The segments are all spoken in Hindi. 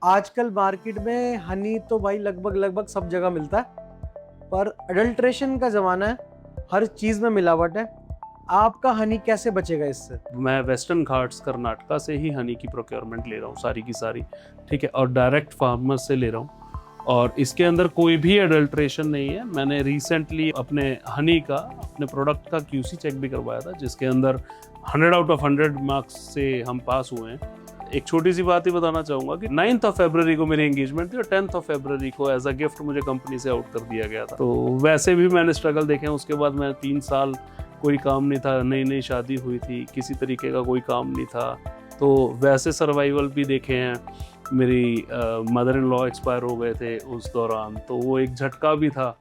आजकल मार्केट में हनी तो भाई लगभग लगभग सब जगह मिलता है, पर अडल्ट्रेशन का ज़माना है, हर चीज़ में मिलावट है। आपका हनी कैसे बचेगा इससे? मैं वेस्टर्न घाट्स कर्नाटका से ही हनी की प्रोक्योरमेंट ले रहा हूँ सारी की सारी, ठीक है, और डायरेक्ट फार्मर से ले रहा हूँ। और इसके अंदर कोई भी अडल्ट्रेशन नहीं है। मैंने रिसेंटली अपने हनी का, अपने प्रोडक्ट का क्यूसी चेक भी करवाया था, जिसके अंदर 100 आउट ऑफ 100 मार्क्स से हम पास हुए हैं। एक छोटी सी बात ही बताना चाहूँगा कि 9th ऑफ फरवरी को मेरी एंगेजमेंट थी और 10th ऑफ फरवरी को एज अ गिफ्ट मुझे कंपनी से आउट कर दिया गया था। तो वैसे भी मैंने स्ट्रगल देखे हैं। उसके बाद मैं 3 साल कोई काम नहीं था, नई नई शादी हुई थी, किसी तरीके का कोई काम नहीं था, तो वैसे सर्वाइवल भी देखे हैं। मेरी मदर इन लॉ एक्सपायर हो गए थे उस दौरान, तो वो एक झटका भी था।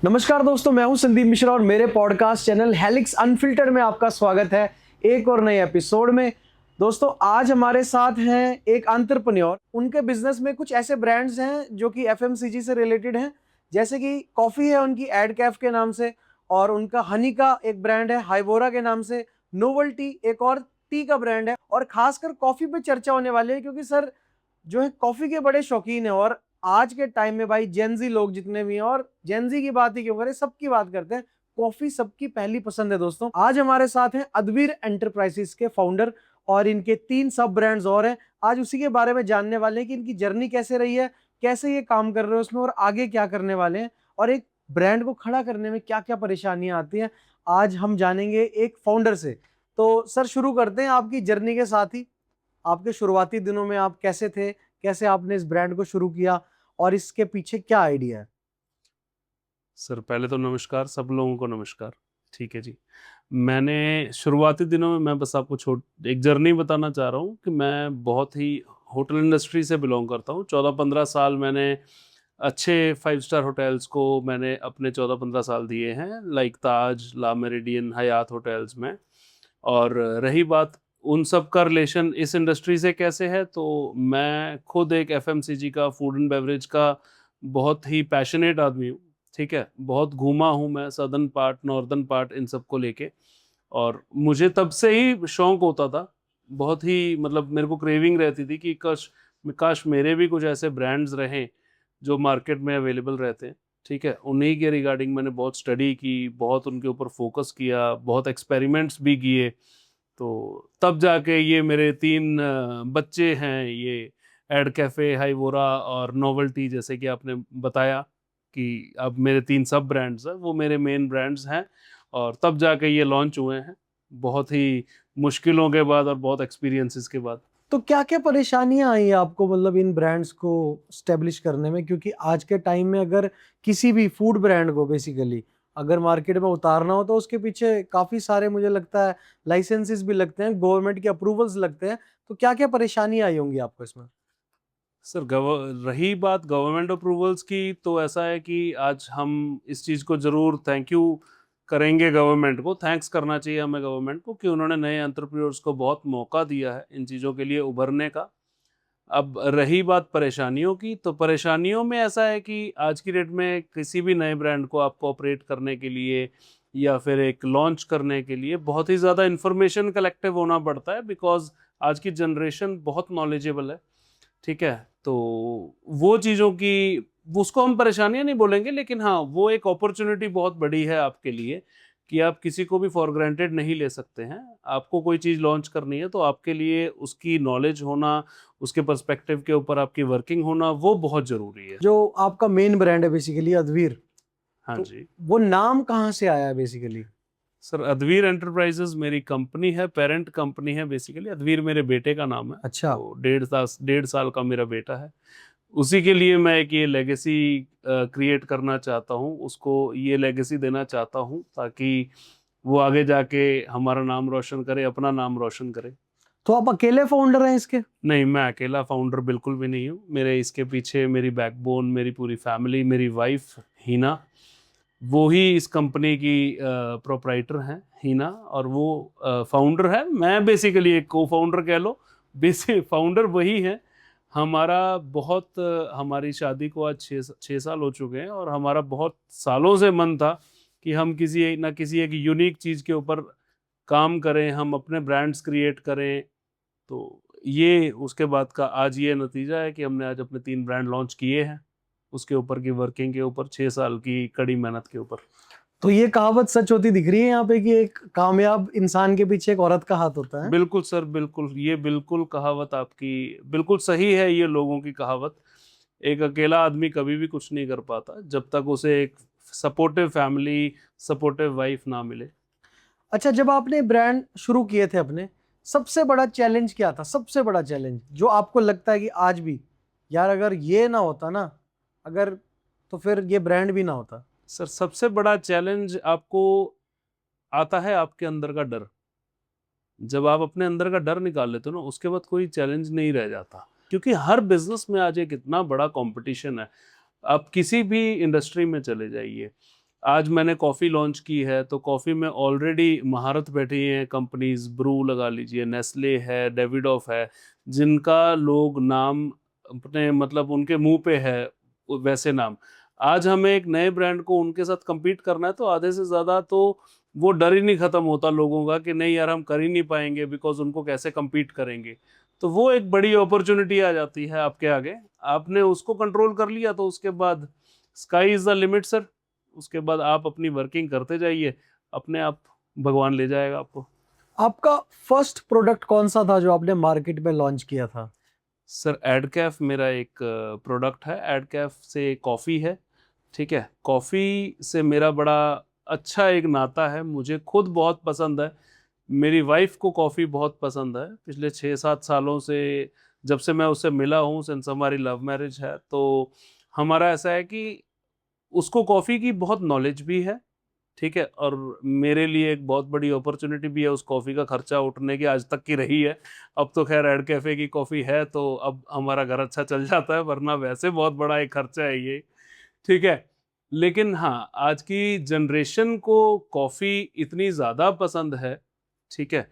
नमस्कार दोस्तों, मैं हूं संदीप मिश्रा और मेरे पॉडकास्ट चैनल हेलिक्स अनफिल्टर्ड में आपका स्वागत है एक और नए एपिसोड में। दोस्तों, आज हमारे साथ हैं एक एंटरप्रेन्योर। उनके बिजनेस में कुछ ऐसे ब्रांड्स हैं जो कि एफएमसीजी से रिलेटेड हैं, जैसे कि कॉफ़ी है उनकी एड कैफ के नाम से, और उनका हनी का एक ब्रांड है हाइबोरा के नाम से, नोवेल्टी एक और टी का ब्रांड है। और खासकर कॉफ़ी पे चर्चा होने वाली है, क्योंकि सर जो है कॉफ़ी के बड़े शौकीन है। और आज के टाइम में भाई जेनजी लोग जितने भी हैं, और जेनजी की बात ही क्यों करें, सबकी बात करते हैं, कॉफ़ी सबकी पहली पसंद है। दोस्तों, आज हमारे साथ हैं अद्वीर एंटरप्राइजेस के फाउंडर, और इनके 3 सब ब्रांड्स और हैं। आज उसी के बारे में जानने वाले हैं कि इनकी जर्नी कैसे रही है, कैसे ये काम कर रहे हैं उसमें, और आगे क्या करने वाले हैं, और एक ब्रांड को खड़ा करने में क्या क्या परेशानियां आती हैं। आज हम जानेंगे एक फाउंडर से। तो सर, शुरू करते हैं आपकी जर्नी के साथ ही। आपके शुरुआती दिनों में आप कैसे थे, कैसे आपने इस ब्रांड को शुरू किया, और इसके पीछे क्या आइडिया है? सर पहले तो नमस्कार, सब लोगों को नमस्कार। ठीक है जी। मैंने शुरुआती दिनों में, मैं बस आपको एक जर्नी बताना चाह रहा हूँ कि मैं बहुत ही होटल इंडस्ट्री से बिलोंग करता हूँ। 14-15 साल मैंने अच्छे 5 स्टार होटल्स को मैंने अपने 14-15 साल दिए हैं, लाइक ताज, ला मेरिडियन, हयात होटल्स में। और रही बात उन सब का रिलेशन इस इंडस्ट्री से कैसे है, तो मैं खुद एक एफएमसीजी का, फूड एंड बेवरेज का बहुत ही पैशनेट आदमी हूँ। ठीक है, बहुत घूमा हूँ मैं, सदर्न पार्ट, नॉर्दर्न पार्ट, इन सब को लेके। और मुझे तब से ही शौक होता था, बहुत ही, मतलब मेरे को क्रेविंग रहती थी कि काश काश मेरे भी कुछ ऐसे ब्रांड्स रहें जो मार्केट में अवेलेबल रहते हैं। ठीक है, उन्हीं के रिगार्डिंग मैंने बहुत स्टडी की, बहुत उनके ऊपर फोकस किया, बहुत एक्सपेरिमेंट्स भी किए। तो तब जाके ये मेरे 3 बच्चे हैं, ये एड कैफे, हाइवोरा और नोवेल्टी, जैसे कि आपने बताया कि अब मेरे 3 सब ब्रांड्स हैं, वो मेरे मेन ब्रांड्स हैं। और तब जाके ये लॉन्च हुए हैं, बहुत ही मुश्किलों के बाद और बहुत एक्सपीरियंसेस के बाद। तो क्या क्या परेशानियां आई आपको, मतलब इन ब्रांड्स को स्टेब्लिश करने में? क्योंकि आज के टाइम में अगर किसी भी फूड ब्रांड को बेसिकली अगर मार्केट में उतारना हो, तो उसके पीछे काफी सारे, मुझे लगता है, लाइसेंसेस भी लगते हैं, गवर्नमेंट के अप्रूवल्स लगते हैं। तो क्या क्या परेशानी आई होंगी आपको इसमें? सर रही बात गवर्नमेंट अप्रूवल्स की, तो ऐसा है कि आज हम इस चीज़ को ज़रूर थैंक यू करेंगे, गवर्नमेंट को थैंक्स करना चाहिए हमें, गवर्नमेंट को, कि उन्होंने नए एंटरप्रेन्योर्स को बहुत मौका दिया है इन चीज़ों के लिए उभरने का। अब रही बात परेशानियों की, तो परेशानियों में ऐसा है कि आज की डेट में किसी भी नए ब्रांड को आपको ऑपरेट करने के लिए या फिर एक लॉन्च करने के लिए बहुत ही ज़्यादा इन्फॉर्मेशन कलेक्टिव होना पड़ता है, बिकॉज आज की जनरेशन बहुत नॉलेजेबल है। ठीक है, तो वो चीज़ों की, उसको हम परेशानियां नहीं बोलेंगे, लेकिन हाँ, वो एक अपॉर्चुनिटी बहुत बड़ी है आपके लिए कि आप किसी को भी फॉर ग्रांटेड नहीं ले सकते हैं। आपको कोई चीज़ लॉन्च करनी है तो आपके लिए उसकी नॉलेज होना, उसके पर्सपेक्टिव के ऊपर आपकी वर्किंग होना, वो बहुत ज़रूरी है। जो आपका मेन ब्रांड है बेसिकली अद्वीर, हाँ तो जी। वो नाम कहाँ से आया है बेसिकली? सर अद्वीर एंटरप्राइजेज मेरी कंपनी है, पेरेंट कंपनी है बेसिकली। अद्वीर मेरे बेटे का नाम है। अच्छा। तो 1.5 साल का मेरा बेटा है। उसी के लिए मैं एक ये लेगेसी क्रिएट करना चाहता हूँ, उसको ये लेगेसी देना चाहता हूँ, ताकि वो आगे जाके हमारा नाम रोशन करे, अपना नाम रोशन करे। तो आप अकेले फाउंडर हैं इसके? नहीं, मैं अकेला फाउंडर बिल्कुल भी नहीं हूँ। मेरे इसके पीछे मेरी बैकबोन, मेरी पूरी फैमिली, मेरी वाइफ हीना, वो ही इस कंपनी की प्रोप्राइटर हैं, हीना, और वो फाउंडर है। मैं बेसिकली एक को फाउंडर कह लो, बेसिक फाउंडर वही है। हमारा बहुत हमारी शादी को आज 6 साल हो चुके हैं, और हमारा बहुत सालों से मन था कि हम किसी ना किसी एक यूनिक चीज़ के ऊपर काम करें, हम अपने ब्रांड्स क्रिएट करें। तो ये उसके बाद का आज ये नतीजा है कि हमने आज अपने 3 ब्रांड लॉन्च किए हैं, उसके ऊपर की वर्किंग के ऊपर 6 साल की कड़ी मेहनत के ऊपर। तो ये कहावत सच होती दिख रही है यहाँ पे कि एक कामयाब इंसान के पीछे एक औरत का हाथ होता है। बिल्कुल सर, बिल्कुल, ये बिल्कुल कहावत आपकी बिल्कुल सही है। ये लोगों की कहावत, एक अकेला आदमी कभी भी कुछ नहीं कर पाता जब तक उसे एक सपोर्टिव फैमिली, सपोर्टिव वाइफ ना मिले। अच्छा, जब आपने ब्रांड शुरू किए थे अपने, सबसे बड़ा चैलेंज क्या था? सबसे बड़ा चैलेंज जो आपको लगता है कि आज भी, यार अगर ये ना होता ना, अगर, तो फिर ये ब्रांड भी ना होता। सर सबसे बड़ा चैलेंज आपको आता है आपके अंदर का डर। जब आप अपने अंदर का डर निकाल लेते हो ना, उसके बाद कोई चैलेंज नहीं रह जाता, क्योंकि हर बिजनेस में आज एक इतना बड़ा कंपटीशन है। आप किसी भी इंडस्ट्री में चले जाइए। आज मैंने कॉफ़ी लॉन्च की है, तो कॉफ़ी में ऑलरेडी महारत बैठी हैं कंपनीज, ब्रू लगा लीजिए, नेस्ले है, डेविडॉफ है, जिनका लोग नाम अपने मतलब उनके मुंह पे है वैसे नाम। आज हमें एक नए ब्रांड को उनके साथ compete करना है, तो आधे से ज़्यादा तो वो डर ही नहीं ख़त्म होता लोगों का कि नहीं यार हम कर ही नहीं पाएंगे, बिकॉज उनको कैसे compete करेंगे। तो वो एक बड़ी अपॉर्चुनिटी आ जाती है आपके आगे। आपने उसको कंट्रोल कर लिया तो उसके बाद sky is the limit sir. उसके बाद आप अपनी वर्किंग करते जाइए, अपने आप भगवान ले जाएगा आपको। आपका फर्स्ट प्रोडक्ट कौन सा था जो आपने मार्केट में लॉन्च किया था? सर एडकैफ मेरा एक प्रोडक्ट है। एडकैफ से कॉफ़ी है, ठीक है। कॉफ़ी से मेरा बड़ा अच्छा एक नाता है, मुझे खुद बहुत पसंद है, मेरी वाइफ को कॉफ़ी बहुत पसंद है। पिछले 6-7 सालों से जब से मैं उससे मिला हूँ, सिंस हमारी लव मैरिज है, तो हमारा ऐसा है कि उसको कॉफ़ी की बहुत नॉलेज भी है, ठीक है, और मेरे लिए एक बहुत बड़ी अपॉर्चुनिटी भी है उस कॉफ़ी का खर्चा उठने की, आज तक की रही है। अब तो खैर एड कैफ़े की कॉफ़ी है तो अब हमारा घर अच्छा चल जाता है, वरना वैसे बहुत बड़ा एक खर्चा है ये, ठीक है। लेकिन हाँ, आज की जनरेशन को कॉफ़ी इतनी ज़्यादा पसंद है, ठीक है,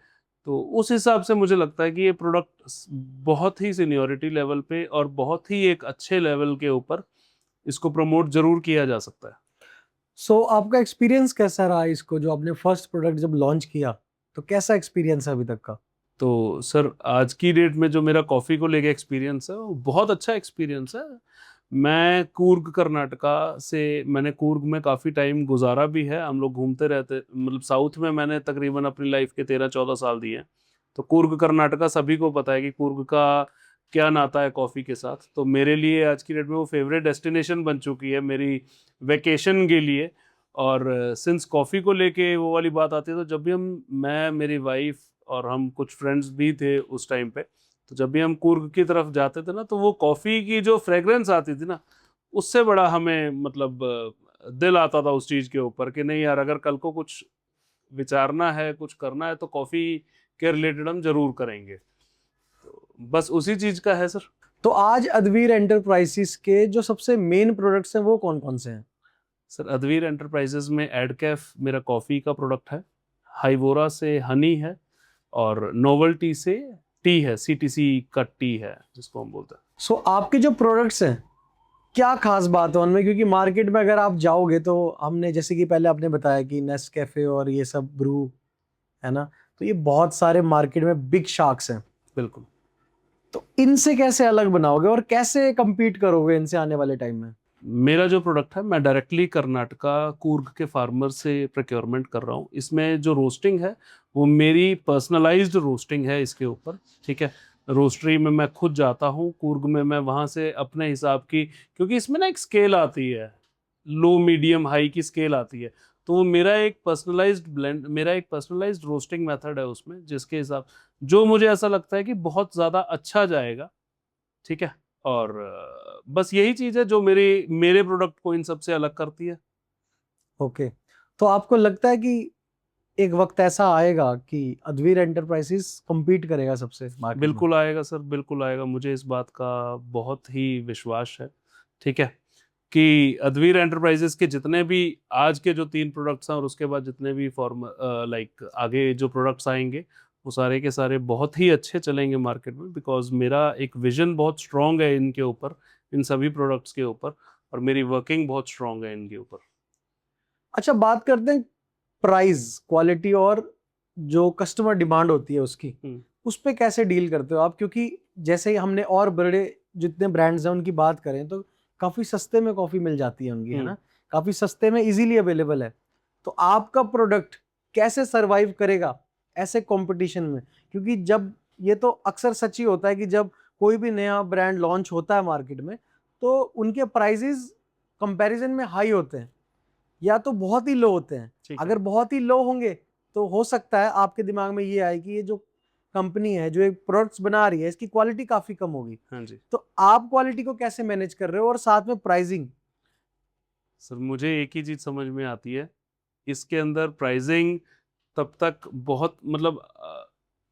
तो उस हिसाब से मुझे लगता है कि ये प्रोडक्ट बहुत ही सीनियरिटी लेवल पे और बहुत ही एक अच्छे लेवल के ऊपर इसको प्रमोट ज़रूर किया जा सकता है। सो आपका एक्सपीरियंस कैसा रहा इसको, जो आपने फर्स्ट प्रोडक्ट जब लॉन्च किया, तो कैसा एक्सपीरियंस है अभी तक का? तो सर आज की डेट में जो मेरा कॉफ़ी को लेके एक्सपीरियंस है वो बहुत अच्छा एक्सपीरियंस है। मैं कूर्ग कर्नाटका से, मैंने कूर्ग में काफ़ी टाइम गुजारा भी है, हम लोग घूमते रहते, मतलब साउथ में मैंने तकरीबन अपनी लाइफ के 13-14 साल दिए हैं। तो कूर्ग कर्नाटका सभी को पता है कि कूर्ग का क्या नाता है कॉफ़ी के साथ। तो मेरे लिए आज की डेट में वो फेवरेट डेस्टिनेशन बन चुकी है मेरी वेकेशन के लिए। और सिंस कॉफ़ी को लेके वो वाली बात आती है, तो जब भी मैं, मेरी वाइफ और हम कुछ फ्रेंड्स भी थे उस टाइम पे, तो जब भी हम कूर्ग की तरफ जाते थे ना, तो वो कॉफ़ी की जो फ्रेग्रेंस आती थी ना, उससे बड़ा हमें मतलब दिल आता था उस चीज़ के ऊपर कि नहीं यार, अगर कल को कुछ विचारना है, कुछ करना है, तो कॉफ़ी के रिलेटेड हम ज़रूर करेंगे। तो बस उसी चीज़ का है सर। तो आज अदवीर एंटरप्राइजेस के जो सबसे मेन प्रोडक्ट्स हैं वो कौन कौन से हैं? सर अदवीर एंटरप्राइजेज में एडकैफ मेरा कॉफ़ी का प्रोडक्ट है, हाइवोरा से हनी है, और नोवेल्टी से टी है, सीटीसी का टी है जिसको हम बोलते हैं। सो आपके जो प्रोडक्ट्स हैं, क्या खास बात है उनमें? क्योंकि मार्केट में अगर आप जाओगे तो हमने, जैसे कि पहले आपने बताया कि नेस्कैफे और ये सब ब्रू है ना, तो ये बहुत सारे मार्केट में बिग शार्क्स हैं। बिल्कुल। तो इनसे कैसे अलग बनाओगे और कैसे compete करोगे इनसे आने वाले टाइम में? मेरा जो प्रोडक्ट है, मैं डायरेक्टली कर्नाटका कूर्ग के फार्मर से प्रोक्योरमेंट कर रहा हूँ। इसमें जो रोस्टिंग है वो मेरी पर्सनलाइज्ड रोस्टिंग है इसके ऊपर, ठीक है। रोस्टरी में मैं खुद जाता हूँ कूर्ग में, मैं वहाँ से अपने हिसाब की, क्योंकि इसमें ना एक स्केल आती है, लो मीडियम हाई की स्केल आती है, तो वो मेरा एक पर्सनलाइज्ड ब्लेंड, मेरा एक पर्सनलाइज्ड रोस्टिंग मेथड है उसमें, जिसके हिसाब जो मुझे ऐसा लगता है कि बहुत ज़्यादा अच्छा जाएगा, ठीक है। और बस यही चीज़ है जो मेरे प्रोडक्ट को इन सबसे अलग करती है। ओके। तो आपको लगता है कि एक वक्त ऐसा आएगा कि अदवीर एंटरप्राइजेस compete करेगा सबसे मार्केट में? बिल्कुल आएगा सर, बिल्कुल आएगा, मुझे इस बात का बहुत ही विश्वास है, ठीक है, कि अदवीर एंटरप्राइजेस के जितने भी आज के जो 3 प्रोडक्ट्स हैं और उसके बाद जितने भी फॉर्म लाइक आगे जो प्रोडक्ट्स आएंगे, वो सारे के सारे बहुत ही अच्छे चलेंगे मार्केट में, बिकॉज मेरा एक विजन बहुत स्ट्रांग है इनके ऊपर, इन सभी प्रोडक्ट्स के ऊपर, और मेरी वर्किंग बहुत स्ट्रांग है इनके ऊपर। अच्छा, बात करते हैं प्राइस, क्वालिटी और जो कस्टमर डिमांड होती है उसकी। उस पे कैसे डील करते हो आप? क्योंकि जैसे ही हमने और बड़े जितने ब्रांड्स हैं उनकी बात करें तो काफी सस्ते में कॉफी मिल जाती है उनकी, है ना, काफी सस्ते में इजीली अवेलेबल है। तो आपका प्रोडक्ट कैसे सरवाइव करेगा ऐसे कंपटीशन में? क्योंकि जब ये तो अक्सर सच ही होता है कि जब कोई भी नया ब्रांड लॉन्च होता है मार्केट में तो उनके प्राइसेस कंपैरिजन में हाई होते हैं या तो बहुत ही लो होते हैं। ठीक है। अगर बहुत ही लो होंगे तो हो सकता है आपके दिमाग में ये आए कि ये जो कंपनी है जो एक प्रोडक्ट्स बना रही है इसकी क्वालिटी काफी कम होगी। हाँ जी। तो आप क्वालिटी को कैसे मैनेज कर रहे हो और साथ में प्राइसिंग? सर मुझे एक ही चीज़ समझ में आती है, इसके अंदर प्राइसिंग तब तक बहुत मतलब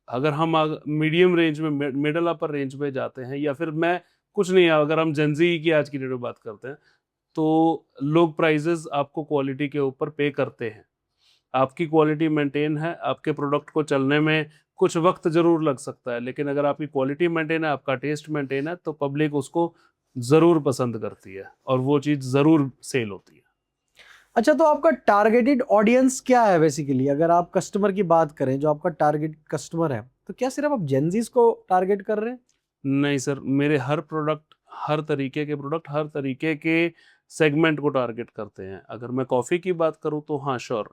अगर हम मीडियम रेंज में मिडल अपर रेंज में जाते हैं या फिर मैं कुछ नहीं, अगर हम जेंजी की आज की डेट में बात करते हैं तो लोग प्राइजेस आपको क्वालिटी के ऊपर पे करते हैं। आपकी क्वालिटी मेंटेन है, आपके प्रोडक्ट को चलने में कुछ वक्त जरूर लग सकता है, लेकिन अगर आपकी क्वालिटी मेंटेन है, आपका टेस्ट मेंटेन है, तो पब्लिक उसको जरूर पसंद करती है और वो चीज़ जरूर सेल होती है। अच्छा, तो आपका टारगेटेड ऑडियंस क्या है बेसिकली? अगर आप कस्टमर की बात करें, जो आपका टारगेट कस्टमर है, तो क्या सिर्फ आप जेनजीज को टारगेट कर रहे हैं? नहीं सर, मेरे हर प्रोडक्ट, हर तरीके के प्रोडक्ट, हर तरीके के सेगमेंट को टारगेट करते हैं। अगर मैं कॉफ़ी की बात करूं तो हाँ श्योर,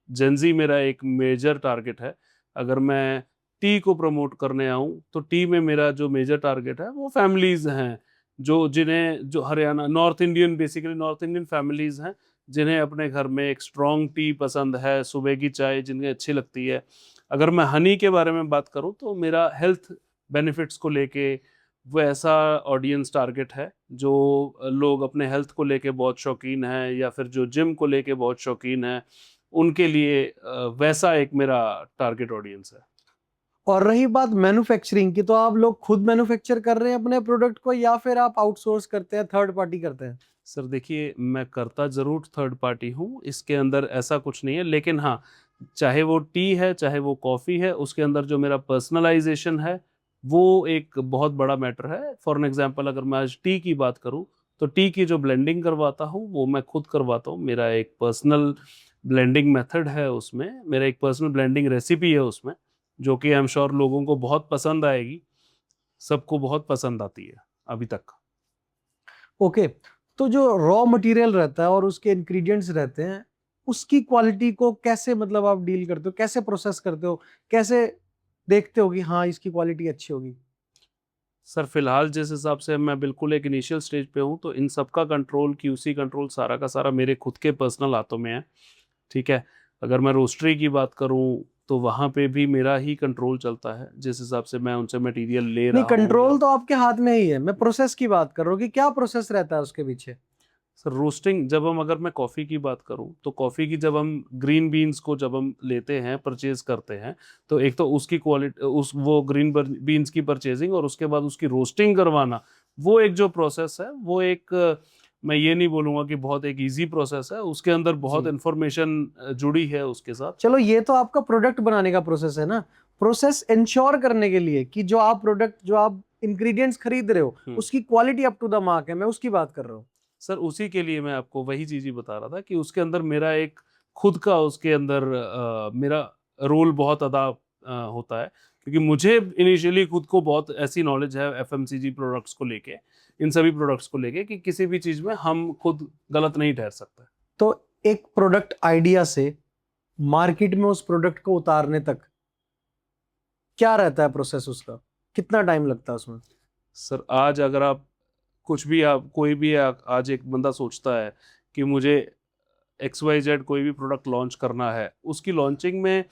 जेंजी मेरा एक मेजर टारगेट है। अगर मैं टी को प्रमोट करने आऊं तो टी में मेरा जो मेजर टारगेट है वो फैमिलीज हैं, जो Haryana north Indian, basically north Indian families हैं जिन्हें अपने घर में एक स्ट्रॉन्ग टी पसंद है, सुबह की चाय जिन्हें अच्छी लगती है। अगर मैं हनी के बारे में बात करूं तो मेरा हेल्थ बेनिफिट्स को लेके वो ऐसा ऑडियंस टारगेट है जो लोग अपने हेल्थ को लेके बहुत शौकीन हैं या फिर जो जिम को लेके बहुत शौकीन हैं, उनके लिए वैसा एक मेरा टारगेट ऑडियंस है। और रही बात मैन्युफैक्चरिंग की, तो आप लोग खुद मैन्युफैक्चर कर रहे हैं अपने प्रोडक्ट को या फिर आप आउटसोर्स करते हैं, थर्ड पार्टी करते हैं? सर देखिए, मैं करता ज़रूर थर्ड पार्टी हूँ, इसके अंदर ऐसा कुछ नहीं है, लेकिन हाँ, चाहे वो टी है चाहे वो कॉफ़ी है, उसके अंदर जो मेरा पर्सनलाइजेशन है वो एक बहुत बड़ा मैटर है। फॉर एन एग्जांपल, अगर मैं आज टी की बात करूँ तो टी की जो ब्लेंडिंग करवाता हूँ वो मैं खुद करवाता हूँ। मेरा एक पर्सनल ब्लेंडिंग मेथड है उसमें, मेरा एक पर्सनल ब्लेंडिंग रेसिपी है उसमें, जो कि आई एम श्योर लोगों को बहुत पसंद आएगी, सबको बहुत पसंद आती है अभी तक। ओके। तो जो रॉ मटेरियल रहता है और उसके इंग्रेडिएंट्स रहते हैं, उसकी क्वालिटी को कैसे मतलब आप डील करते हो, कैसे प्रोसेस करते हो, कैसे देखते हो कि हाँ इसकी क्वालिटी अच्छी होगी? सर फिलहाल जिस हिसाब से मैं बिल्कुल एक इनिशियल स्टेज पे हूँ, तो इन सब का कंट्रोल, क्यूसी कंट्रोल सारा का सारा मेरे खुद के पर्सनल हाथों में है। ठीक है। अगर मैं रोस्टरी की बात करूँ तो वहाँ पे भी मेरा ही कंट्रोल चलता है, जिस हिसाब से मैं उनसे मटेरियल ले नहीं, रहा हूँ या कंट्रोल तो आपके हाथ में ही है, मैं प्रोसेस की बात कर रहा हूँ कि क्या प्रोसेस रहता है उसके पीछे। सर रोस्टिंग, जब हम, अगर मैं कॉफ़ी की बात करूं तो कॉफ़ी की जब हम ग्रीन बीन्स को जब हम लेते हैं, परचेज करते हैं, तो एक तो उसकी क्वालिटी, उस वो ग्रीन बीन्स की परचेजिंग और उसके बाद उसकी रोस्टिंग करवाना, वो एक जो प्रोसेस है वो एक मैं ये नहीं बोलूँगा कि बहुत एक इजी प्रोसेस है, उसके अंदर बहुत जी, इन्फॉर्मेशन जुड़ी है उसके साथ। चलो ये तो आपका प्रोडक्ट बनाने का प्रोसेस है ना। प्रोसेस इंश्योर करने के लिए कि जो आप प्रोडक्ट, जो आप इंग्रेडिएंट्स खरीद रहे हो हम्म। उसकी quality up to the mark है, मैं उसकी बात कर रहा हूँ। सर उसी के लिए मैं आपको वही चीज़ ही बता रहा था कि उसके अंदर मेरा एक खुद का, उसके अंदर मेरा रोल बहुत अदा होता है, क्योंकि मुझे इनिशियली खुद को बहुत ऐसी नॉलेज है एफएमसीजी प्रोडक्ट्स को लेके, इन सभी प्रोडक्ट्स को लेके, कि किसी भी चीज़ में हम खुद गलत नहीं ठहर सकते। तो एक प्रोडक्ट आइडिया से मार्केट में उस प्रोडक्ट को उतारने तक क्या रहता है प्रोसेस उसका? कितना टाइम लगता है उसमें? सर आज अगर आप कुछ भी, आप कोई भी आज एक बंदा सोचता है कि मुझे XYZ कोई भी प्रोडक्ट लॉन्च करना है, उसकी लॉन्चिंग में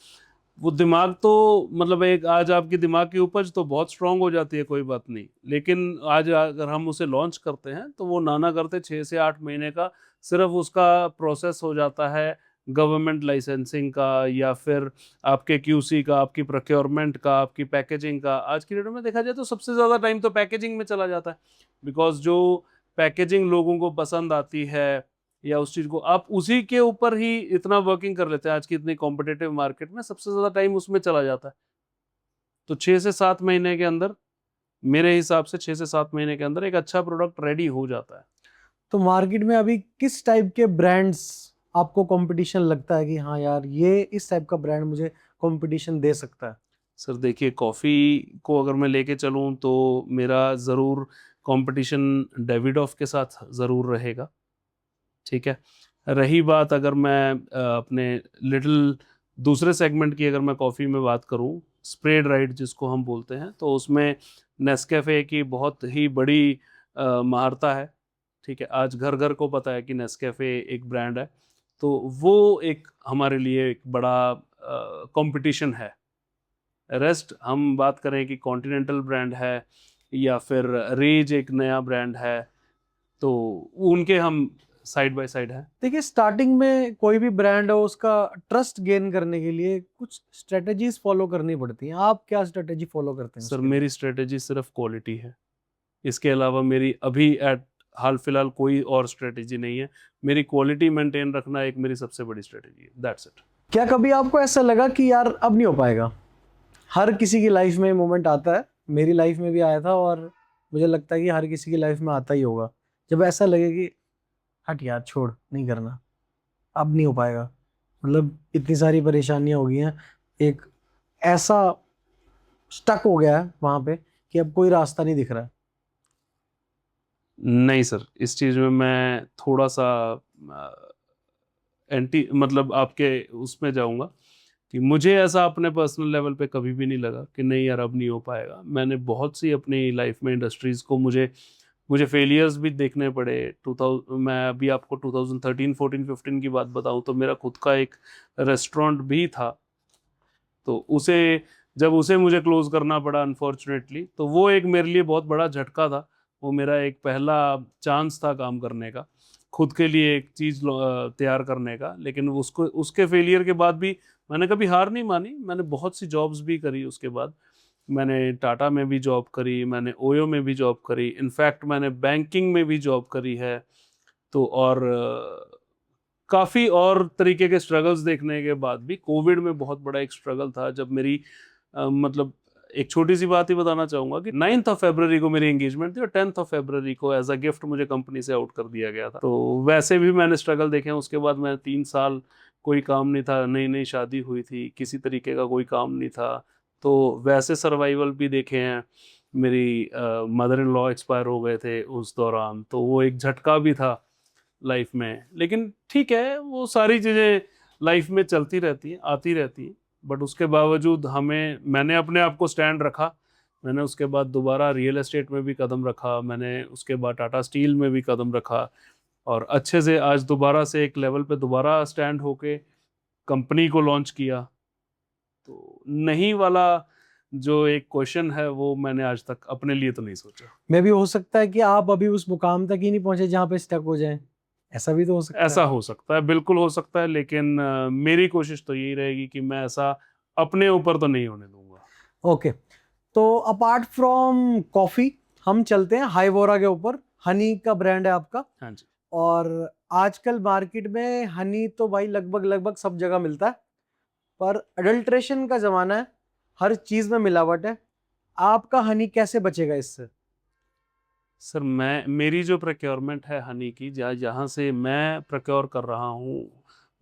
वो दिमाग तो, मतलब एक आज आपकी दिमाग की उपज तो बहुत स्ट्रांग हो जाती है, कोई बात नहीं, लेकिन आज अगर हम उसे लॉन्च करते हैं तो वो नाना करते 6 से 8 महीने का सिर्फ उसका प्रोसेस हो जाता है, गवर्नमेंट लाइसेंसिंग का या फिर आपके QC का, आपकी प्रोक्योरमेंट का, आपकी पैकेजिंग का। आज की डेट में देखा जाए तो सबसे ज़्यादा टाइम तो पैकेजिंग में चला जाता है, बिकॉज जो पैकेजिंग लोगों को पसंद आती है या उस चीज को आप उसी के ऊपर ही इतना वर्किंग कर लेते हैं, आज की इतनी कॉम्पिटिटिव मार्केट में सबसे ज्यादा टाइम उसमें चला जाता है। तो 6 से 7 महीने के अंदर, मेरे हिसाब से 6 से 7 महीने के अंदर एक अच्छा प्रोडक्ट रेडी हो जाता है। तो मार्केट में अभी किस टाइप के ब्रांड्स आपको कंपटीशन लगता है कि हाँ यार ये इस टाइप का ब्रांड मुझे कंपटीशन दे सकता है? सर देखिए, कॉफ़ी को अगर मैं लेके चलूँ तो मेरा ज़रूर कंपटीशन डेविडोफ के साथ ज़रूर रहेगा, ठीक है। रही बात अगर मैं अपने लिटिल दूसरे सेगमेंट की, अगर मैं कॉफ़ी में बात करूँ, स्प्रेड राइट जिसको हम बोलते हैं, तो उसमें नेस्कैफ़े की बहुत ही बड़ी महारता है, ठीक है। आज घर घर को पता है कि नेस्कैफ़े एक ब्रांड है, तो वो एक हमारे लिए एक बड़ा कंपटीशन है। रेस्ट हम बात करें कि कॉन्टिनेंटल ब्रांड है या फिर रेज एक नया ब्रांड है, तो उनके हम साइड बाय साइड हैं। देखिए, स्टार्टिंग में कोई भी ब्रांड हो, उसका ट्रस्ट गेन करने के लिए कुछ स्ट्रेटजीज फॉलो करनी पड़ती हैं। आप क्या स्ट्रेटजी फॉलो करते हैं सर उसके लिए? मेरी स्ट्रेटेजी सिर्फ क्वालिटी है, इसके अलावा मेरी अभी एट हाल फिलहाल कोई और स्ट्रेटेजी नहीं है। मेरी क्वालिटी मेंटेन रखना एक मेरी सबसे बड़ी स्ट्रेटेजी है, दैट्स इट। क्या कभी आपको ऐसा लगा कि यार अब नहीं हो पाएगा? हर किसी की लाइफ में मोमेंट आता है, मेरी लाइफ में भी आया था और मुझे लगता है कि हर किसी की लाइफ में आता ही होगा, जब ऐसा लगे कि हट यार, छोड़, नहीं करना, अब नहीं हो पाएगा। मतलब इतनी सारी परेशानियां हो गई हैं, एक ऐसा स्टक हो गया है वहां पे कि अब कोई रास्ता नहीं दिख रहा है। नहीं सर, इस चीज़ में मैं थोड़ा सा एंटी मतलब आपके उसमें जाऊंगा कि मुझे ऐसा अपने पर्सनल लेवल पे कभी भी नहीं लगा कि नहीं यार अब नहीं हो पाएगा। मैंने बहुत सी अपनी लाइफ में इंडस्ट्रीज़ को मुझे मुझे फेलियर्स भी देखने पड़े। 2000 मैं अभी आपको 2013 14 15 की बात बताऊं तो मेरा खुद का एक रेस्टोरेंट भी था, तो उसे जब उसे मुझे क्लोज करना पड़ा अनफॉर्चुनेटली, तो वो एक मेरे लिए बहुत बड़ा झटका था। वो मेरा एक पहला चांस था काम करने का, खुद के लिए एक चीज़ तैयार करने का। लेकिन उसको उसके फेलियर के बाद भी मैंने कभी हार नहीं मानी। मैंने बहुत सी जॉब्स भी करी उसके बाद। मैंने टाटा में भी जॉब करी, मैंने ओयो में भी जॉब करी, इनफैक्ट मैंने बैंकिंग में भी जॉब करी है। तो और काफ़ी और तरीके के स्ट्रगल्स देखने के बाद भी कोविड में बहुत बड़ा एक स्ट्रगल था जब मेरी मतलब एक छोटी सी बात ही बताना चाहूँगा कि 9th ऑफ फरवरी को मेरी एंगेजमेंट थी और 10th ऑफ फरवरी को एज अ गिफ्ट मुझे कंपनी से आउट कर दिया गया था। तो वैसे भी मैंने स्ट्रगल देखे हैं। उसके बाद मैं 3 साल कोई काम नहीं था, नई नई शादी हुई थी, किसी तरीके का कोई काम नहीं था, तो वैसे सर्वाइवल भी देखे हैं। मेरी मदर इन लॉ एक्सपायर हो गए थे उस दौरान, तो वो एक झटका भी था लाइफ में। लेकिन ठीक है, वो सारी चीज़ें लाइफ में चलती रहती हैं, आती रहती हैं, बट उसके बावजूद मैंने अपने आप को स्टैंड रखा। मैंने उसके बाद दोबारा रियल एस्टेट में भी कदम रखा, मैंने उसके बाद टाटा स्टील में भी कदम रखा, और अच्छे से आज दोबारा से एक लेवल पे दोबारा स्टैंड होके कंपनी को लॉन्च किया। तो नहीं वाला जो एक क्वेश्चन है वो मैंने आज तक अपने लिए तो नहीं सोचा। मे भी हो सकता है कि आप अभी उस मुकाम तक ही नहीं पहुंचे जहां पे स्टक हो जाएं, ऐसा भी तो हो सकता ऐसा है। हो सकता है, बिल्कुल हो सकता है, लेकिन मेरी कोशिश तो यही रहेगी कि मैं ऐसा अपने ऊपर तो नहीं होने दूंगा। ओके, तो अपार्ट फ्रॉम कॉफी हम चलते हैं हाईवोरा के ऊपर। हनी का ब्रांड है आपका, हाँ जी। और आजकल मार्केट में हनी तो भाई लगभग लगभग सब जगह मिलता है, पर अडल्ट्रेशन का जमाना है, हर चीज में मिलावट है। आपका हनी कैसे बचेगा इससे? सर मेरी जो प्रोक्योरमेंट है हनी की, जहाँ से मैं प्रोक्योर कर रहा हूँ,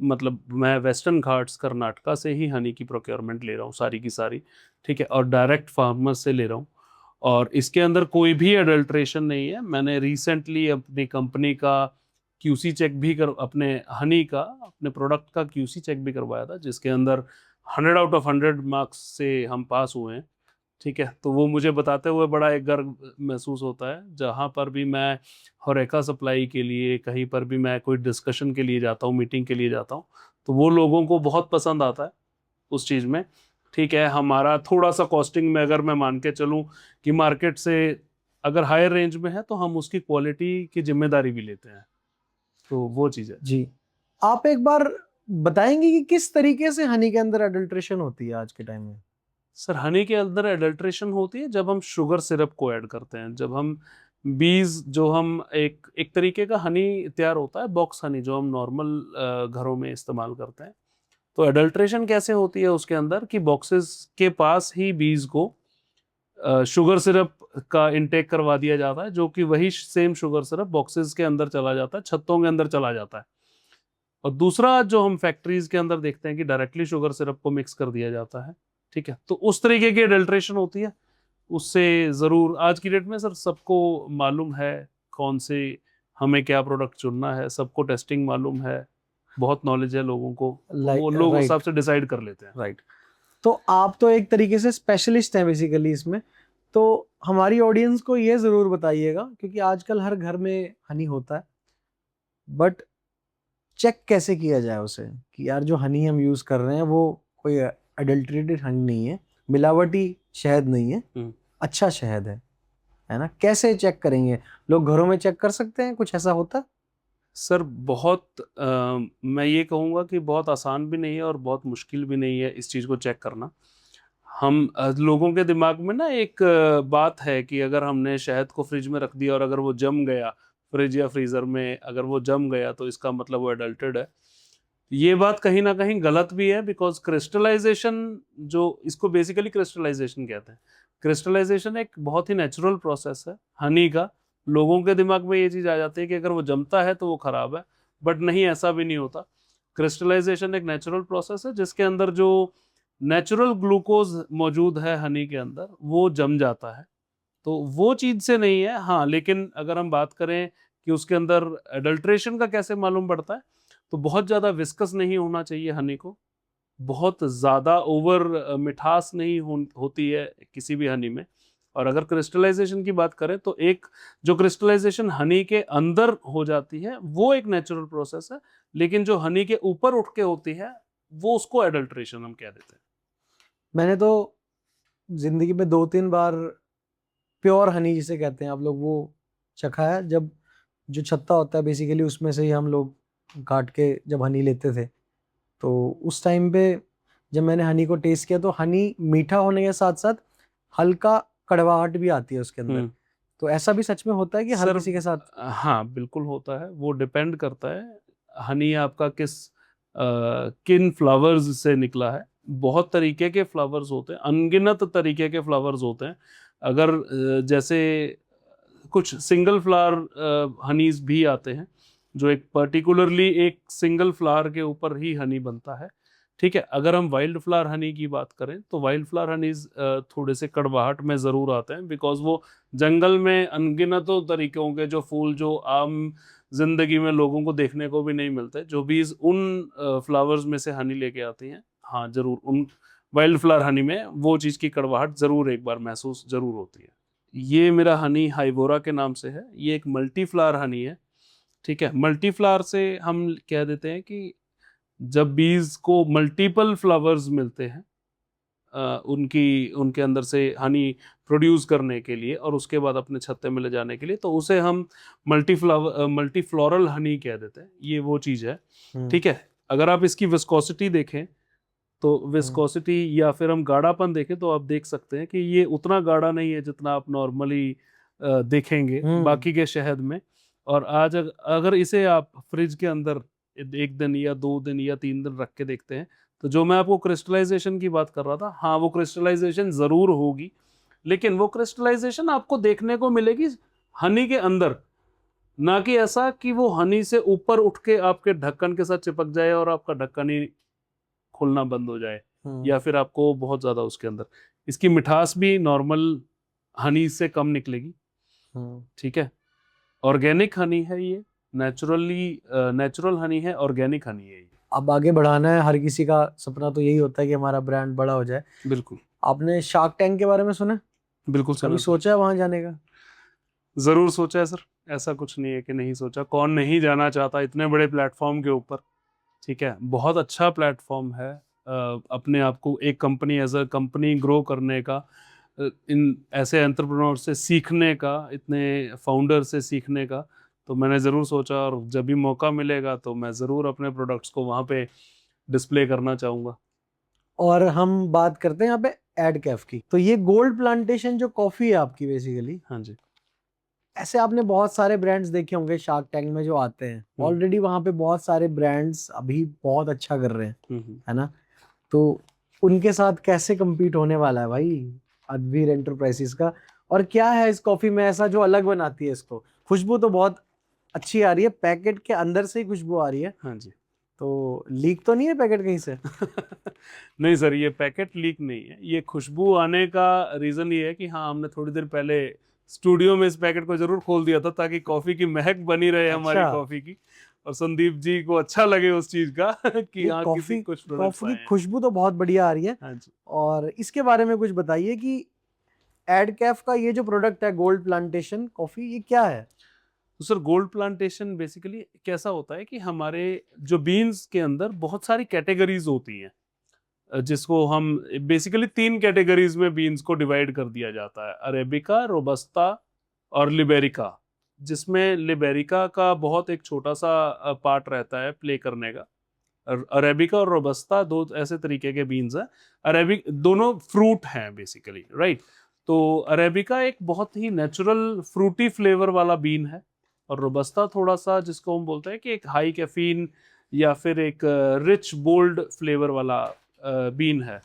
मतलब मैं वेस्टर्न घाट्स कर्नाटका से ही हनी की प्रोक्योरमेंट ले रहा हूँ सारी की सारी, ठीक है, और डायरेक्ट फार्मर से ले रहा हूँ। और इसके अंदर कोई भी अडल्ट्रेशन नहीं है। मैंने रिसेंटली अपनी कंपनी का क्यूसी चेक भी कर अपने हनी का अपने प्रोडक्ट का क्यूसी चेक भी करवाया था, जिसके अंदर 100 आउट ऑफ 100 मार्क्स से हम पास हुए हैं, ठीक है। तो वो मुझे बताते हुए बड़ा एक गर्व महसूस होता है। जहाँ पर भी मैं होरेका सप्लाई के लिए, कहीं पर भी मैं कोई डिस्कशन के लिए जाता हूँ, मीटिंग के लिए जाता हूँ, तो वो लोगों को बहुत पसंद आता है उस चीज़ में, ठीक है। हमारा थोड़ा सा कॉस्टिंग में अगर मैं मान के चलूँ कि मार्केट से अगर हायर रेंज में है, तो हम उसकी क्वालिटी की जिम्मेदारी भी लेते हैं, तो वो चीज़ है। जी, आप एक बार बताएंगे कि किस तरीके से हनी के अंदर अडल्ट्रेशन होती है आज के टाइम में? सर हनी के अंदर एडल्ट्रेशन होती है जब हम शुगर सिरप को ऐड करते हैं, जब हम बीज जो हम एक एक तरीके का हनी तैयार होता है, बॉक्स हनी जो हम नॉर्मल घरों में इस्तेमाल करते हैं। तो एडल्ट्रेशन कैसे होती है उसके अंदर कि बॉक्सेस के पास ही बीज को शुगर सिरप का इंटेक करवा दिया जाता है, जो कि वही सेम शुगर सिरप बॉक्सेस के अंदर चला जाता है, छत्तों के अंदर चला जाता है। और दूसरा जो हम फैक्ट्रीज के अंदर देखते हैं कि डायरेक्टली शुगर सिरप को मिक्स कर दिया जाता है, ठीक है, तो उस तरीके की अडल्ट्रेशन होती है, उससे ज़रूर आज की डेट में सर सबको मालूम है कौन से हमें क्या प्रोडक्ट चुनना है, सबको टेस्टिंग मालूम है, बहुत नॉलेज है लोगों को, तो वो लोग उस हिसाब से डिसाइड कर लेते हैं। राइट। तो आप तो एक तरीके से स्पेशलिस्ट हैं बेसिकली इसमें, तो हमारी ऑडियंस को ये ज़रूर बताइएगा, क्योंकि आजकल हर घर में हनी होता है, बट चेक कैसे किया जाए उसे कि यार जो हनी हम यूज़ कर रहे हैं वो कोई अडल्ट्रेटेड हनी नहीं है, मिलावटी शहद नहीं है, अच्छा शहद है ना? कैसे चेक करेंगे? लोग घरों में चेक कर सकते हैं, कुछ ऐसा होता है? सर बहुत मैं ये कहूँगा कि बहुत आसान भी नहीं है और बहुत मुश्किल भी नहीं है इस चीज़ को चेक करना। हम लोगों के दिमाग में ना एक बात है कि अगर हमने शहद को फ्रिज में रख दिया और अगर वो जम गया, फ्रिज या फ्रीज़र में अगर वो जम गया तो इसका मतलब वो एडल्टेड है। ये बात कहीं ना कहीं गलत भी है, बिकॉज क्रिस्टलाइजेशन, जो इसको बेसिकली क्रिस्टलाइजेशन कहते हैं, क्रिस्टलाइजेशन एक बहुत ही नेचुरल प्रोसेस है हनी का। लोगों के दिमाग में ये चीज़ आ जाती है कि अगर वो जमता है तो वो खराब है, बट नहीं, ऐसा भी नहीं होता। क्रिस्टलाइजेशन एक नेचुरल प्रोसेस है जिसके अंदर जो नेचुरल ग्लूकोज मौजूद है हनी के अंदर वो जम जाता है, तो वो चीज़ से नहीं है। हाँ, लेकिन अगर हम बात करें कि उसके अंदर एडल्ट्रेशन का कैसे मालूम पड़ता है, तो बहुत ज़्यादा विस्कस नहीं होना चाहिए हनी को, बहुत ज़्यादा ओवर मिठास नहीं होती है किसी भी हनी में। और अगर क्रिस्टलाइजेशन की बात करें तो एक जो क्रिस्टलाइजेशन हनी के अंदर हो जाती है वो एक नेचुरल प्रोसेस है, लेकिन जो हनी के ऊपर उठ के होती है वो उसको एडल्ट्रेशन हम कह देते हैं। मैंने तो जिंदगी में 2-3 बार प्योर हनी जिसे कहते हैं आप लोग, वो चखा है। जब जो छत्ता होता है बेसिकली उसमें से ही हम लोग काट के जब हनी लेते थे, तो उस टाइम पे जब मैंने हनी को टेस्ट किया तो हनी मीठा होने के साथ साथ हल्का कड़वाहट भी आती है उसके अंदर। तो ऐसा भी सच में होता है कि हर सर किसी के साथ? हाँ, बिल्कुल होता है, वो डिपेंड करता है हनी आपका किन फ्लावर्स से निकला है। बहुत तरीके के फ्लावर्स होते हैं, अनगिनत तरीके के फ्लावर्स होते हैं। अगर जैसे कुछ सिंगल फ्लावर हनीज भी आते हैं जो एक पर्टिकुलरली एक सिंगल फ्लावर के ऊपर ही हनी बनता है, ठीक है। अगर हम वाइल्ड फ्लावर हनी की बात करें तो वाइल्ड फ्लावर हनीज थोड़े से कड़वाहट में ज़रूर आते हैं, बिकॉज वो जंगल में अनगिनतों तरीकों के जो फूल जो आम जिंदगी में लोगों को देखने को भी नहीं मिलते, जो बीज उन फ्लावर्स में से हनी लेके आती हैं, हाँ जरूर उन वाइल्ड फ्लावर हनी में वो चीज़ की कड़वाहट ज़रूर एक बार महसूस ज़रूर होती है। ये मेरा हनी हाइबोरा के नाम से है, ये एक मल्टी फ्लावर हनी है, ठीक है। मल्टी फ्लावर से हम कह देते हैं कि जब बीज को मल्टीपल फ्लावर्स मिलते हैं उनकी उनके अंदर से हनी प्रोड्यूस करने के लिए और उसके बाद अपने छत्ते में ले जाने के लिए, तो उसे हम मल्टी फ्लोरल हनी कह देते हैं। ये वो चीज़ है, ठीक है। अगर आप इसकी विस्कोसिटी देखें तो विस्कोसिटी या फिर हम गाढ़ापन देखें तो आप देख सकते हैं कि ये उतना गाढ़ा नहीं है जितना आप नॉर्मली देखेंगे बाकी के शहद में। और आज अगर इसे आप फ्रिज के अंदर 1 दिन या 2 दिन या 3 दिन रख के देखते हैं, तो जो मैं आपको क्रिस्टलाइजेशन की बात कर रहा था, हाँ वो क्रिस्टलाइजेशन ज़रूर होगी, लेकिन वो क्रिस्टलाइजेशन आपको देखने को मिलेगी हनी के अंदर, ना कि ऐसा कि वो हनी से ऊपर उठ के आपके ढक्कन के साथ चिपक जाए और आपका ढक्कन ही खुलना बंद हो जाए, या फिर आपको बहुत ज़्यादा उसके अंदर इसकी मिठास भी नॉर्मल हनी से कम निकलेगी, ठीक है। ऑर्गेनिक हनी है ये, नेचुरल हनी है, ऑर्गेनिक हनी है ये। अब आगे बढ़ाना है, हर किसी का सपना तो यही होता है कि हमारा ब्रांड बड़ा हो जाए। बिल्कुल। आपने शार्क टैंक के बारे में सुना? बिल्कुल कभी सोचा है वहां जाने का? ज़रूर सोचा है सर, ऐसा कुछ नहीं है कि नहीं सोचा, कौन नहीं जाना चाहता इतने बड़े प्लेटफॉर्म के ऊपर, ठीक है। बहुत अच्छा प्लेटफॉर्म है अपने आप को एक company as a company grow करने का, इन ऐसे एंटरप्रेन्योर से सीखने का, इतने फाउंडर से सीखने का। तो मैंने ज़रूर सोचा और जब भी मौका मिलेगा तो मैं ज़रूर अपने प्रोडक्ट्स को वहाँ पे डिस्प्ले करना चाहूँगा। और हम बात करते हैं यहाँ पे एड कैफ की, तो ये गोल्ड प्लांटेशन जो कॉफी है आपकी बेसिकली, हाँ जी। ऐसे आपने बहुत सारे ब्रांड्स देखे होंगे शार्क टैंक में जो आते हैं, ऑलरेडी वहां पे बहुत सारे ब्रांड्स अभी बहुत अच्छा कर रहे हैं, है ना? तो उनके साथ कैसे compete होने वाला है भाई अद्वीर एंटरप्राइजेस का? और क्या है इस कॉफी में ऐसा जो अलग बनाती है इसको? खुशबू तो बहुत अच्छी आ रही है, पैकेट के अंदर से ही खुशबू आ रही है। हाँ जी। तो लीक तो नहीं है पैकेट कहीं से? नहीं सर, ये पैकेट लीक नहीं है। ये खुशबू आने का रीजन ये है कि हाँ, हमने थोड़ी देर पहले स्टूडियो में इस पैकेट को जरूर खोल दिया था ताकि कॉफी की महक बनी रहे हमारी अच्छा। कॉफी की, और संदीप जी को अच्छा लगे उस चीज का कि ये हाँ, किसी कुछ प्रोडक्ट्स कॉफी आए की हैं। खुशबू तो बहुत बढ़िया आ रही है। हाँ जी। और इसके बारे में कुछ बताइए कि एड कैफ का ये जो प्रोडक्ट है गोल्ड प्लांटेशन कॉफी, ये क्या है? तो सर, गोल्ड प्लांटेशन बेसिकली कैसा होता है कि हमारे जो बीन्स के अंदर बहुत सारी कैटेगरीज होती हैं, जिसको हम बेसिकली 3 कैटेगरीज में बीन्स को डिवाइड कर दिया जाता है, अरेबिका, रोबस्ता और लिबेरिका। जिसमें लिबेरिका का बहुत एक छोटा सा पार्ट रहता है प्ले करने का। अरेबिका और रोबस्ता दो ऐसे तरीके के बीन्स हैं। अरेबिक दोनों फ्रूट हैं बेसिकली, राइट। तो अरेबिका एक बहुत ही नेचुरल फ्रूटी फ्लेवर वाला बीन है, और रोबस्ता थोड़ा सा जिसको हम बोलते हैं कि एक हाई कैफीन या फिर एक रिच बोल्ड फ्लेवर वाला बीन है।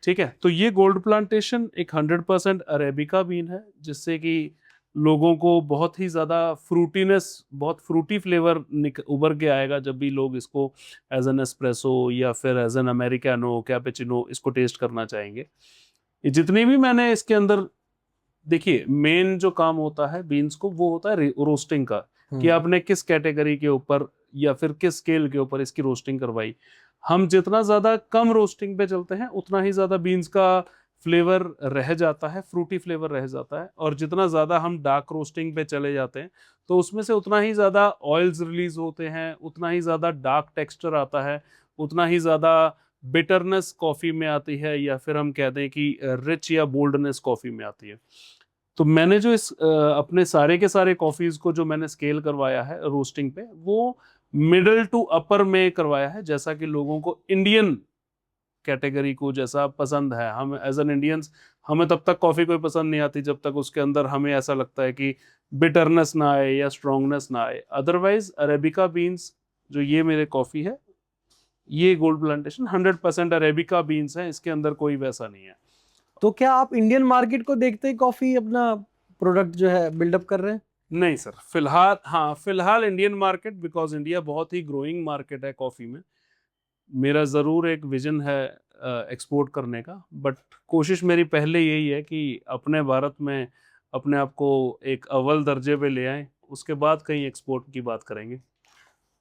ठीक है, तो ये गोल्ड प्लांटेशन एक 100% अरेबिका बीन है, जिससे कि लोगों को बहुत ही ज़्यादा फ्रूटीनेस, बहुत फ्रूटी फ्लेवर उभर के आएगा जब भी लोग इसको एज एन एस्प्रेसो या फिर एज एन अमेरिकानो, कैपेचिनो इसको टेस्ट करना चाहेंगे। ये जितनी भी मैंने इसके अंदर, देखिए मेन जो काम होता है बीन्स को वो होता है रोस्टिंग का, कि आपने किस कैटेगरी के ऊपर या फिर किस स्केल के ऊपर इसकी रोस्टिंग करवाई। हम जितना ज्यादा कम रोस्टिंग पे चलते हैं उतना ही ज्यादा बीन्स का फ्लेवर रह जाता है, फ्रूटी फ्लेवर रह जाता है, और जितना ज्यादा हम डार्क रोस्टिंग पे चले जाते हैं तो उसमें से उतना ही ज्यादा ऑयल्स रिलीज होते हैं, उतना ही ज्यादा डार्क टेक्सचर आता है, उतना ही ज्यादा बिटरनेस कॉफी में आती है, या फिर हम कहते हैं कि रिच या बोल्डनेस कॉफी में आती है। तो मैंने जो इस अपने सारे के सारे कॉफीज को जो मैंने स्केल करवाया है रोस्टिंग पे, वो मिडल टू अपर में करवाया है, जैसा कि लोगों को इंडियन कैटेगरी को जैसा पसंद है। हम एज एन इंडियंस, हमें तब तक कॉफी कोई पसंद नहीं आती जब तक उसके अंदर हमें ऐसा लगता है कि बिटरनेस ना आए या स्ट्रांगनेस ना आए। अदरवाइज अरेबिका बीन्स, जो ये मेरे कॉफी है, ये गोल्ड प्लांटेशन 100% अरेबिका बीन्स है, इसके अंदर कोई वैसा नहीं है। तो क्या आप इंडियन मार्केट को देखते ही कॉफी अपना प्रोडक्ट जो है बिल्डअप कर रहे हैं? नहीं सर, फिलहाल हाँ, फिलहाल इंडियन मार्केट, बिकॉज इंडिया बहुत ही ग्रोइंग मार्केट है कॉफ़ी में। मेरा ज़रूर एक विजन है एक्सपोर्ट करने का, बट कोशिश मेरी पहले यही है कि अपने भारत में अपने आप को एक अव्वल दर्जे पे ले आएं, उसके बाद कहीं एक्सपोर्ट की बात करेंगे।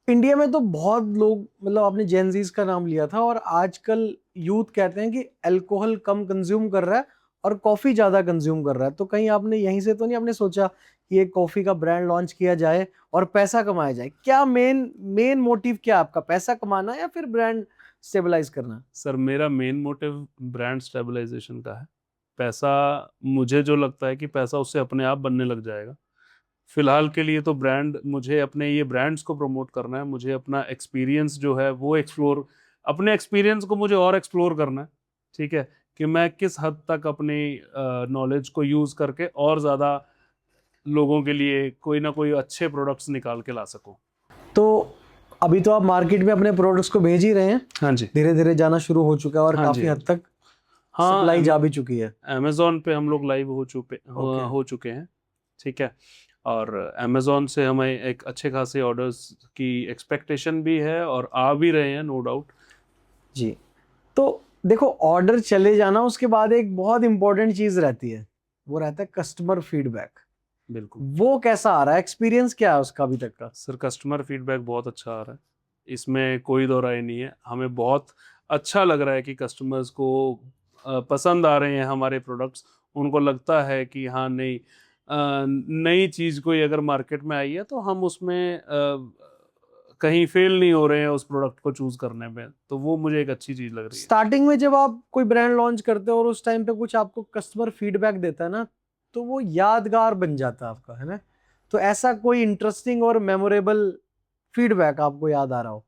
इंडिया में तो बहुत लोग, मतलब आपने जेनजीज का नाम लिया था, और आजकल यूथ कहते हैं कि अल्कोहल कम कंज्यूम कर रहा है और कॉफी ज्यादा कंज्यूम कर रहा है। तो कहीं आपने यहीं से तो नहीं आपने सोचा कि एक कॉफी का ब्रांड लॉन्च किया जाए और पैसा कमाया जाए? क्या मेन मेन मोटिव क्या है आपका, पैसा कमाना या फिर ब्रांड स्टेबलाइज करना? सर, मेरा मेन मोटिव ब्रांड स्टेबलाइजेशन का है। पैसा, मुझे जो लगता है कि पैसा उससे अपने आप बनने लग जाएगा। फिलहाल के लिए तो ब्रांड, मुझे अपने ये ब्रांड्स को प्रमोट करना है, मुझे अपना एक्सपीरियंस जो है वो एक्सप्लोर, अपने एक्सपीरियंस को मुझे और एक्सप्लोर करना है। ठीक है, कि मैं किस हद तक अपनी नॉलेज को यूज़ करके और ज़्यादा लोगों के लिए कोई ना कोई अच्छे प्रोडक्ट्स निकाल के ला सकूं। तो अभी तो आप मार्केट में अपने प्रोडक्ट्स को भेज ही रहे हैं, हाँ जी। धीरे धीरे जाना शुरू हो चुका है और हाँ जी, काफी हाँ हद जी। तक हाँ, सप्लाई जा भी चुकी है। अमेजोन पे हम लोग लाइव Okay. हो चुके हैं। ठीक है, और अमेजोन से हमें एक अच्छे खासे ऑर्डर्स की एक्सपेक्टेशन भी है और आ भी रहे हैं, नो डाउट। जी। तो देखो, ऑर्डर चले जाना, उसके बाद एक बहुत इंपॉर्टेंट चीज रहती है, वो रहता है कस्टमर फीडबैक। बिल्कुल वो कैसा आ रहा है, एक्सपीरियंस क्या है उसका अभी तक का? सर, कस्टमर फीडबैक बहुत अच्छा आ रहा है, इसमें कोई दो राय नहीं है। हमें बहुत अच्छा लग रहा है कि कस्टमर्स को पसंद आ रहे हैं हमारे प्रोडक्ट्स। उनको लगता है कि हाँ, नई चीज़ कोई अगर मार्केट में आई है तो हम उसमें कहीं फेल नहीं हो रहे हैं उस प्रोडक्ट को चूज करने में, तो वो मुझे एक अच्छी चीज़ लग रही है। स्टार्टिंग में जब आप कोई ब्रांड लॉन्च करते हो और उस टाइम पे कुछ आपको कस्टमर फीडबैक देता है ना, तो वो यादगार बन जाता है आपका, है ना? तो ऐसा कोई इंटरेस्टिंग और मेमोरेबल फीडबैक आपको याद आ रहा हो?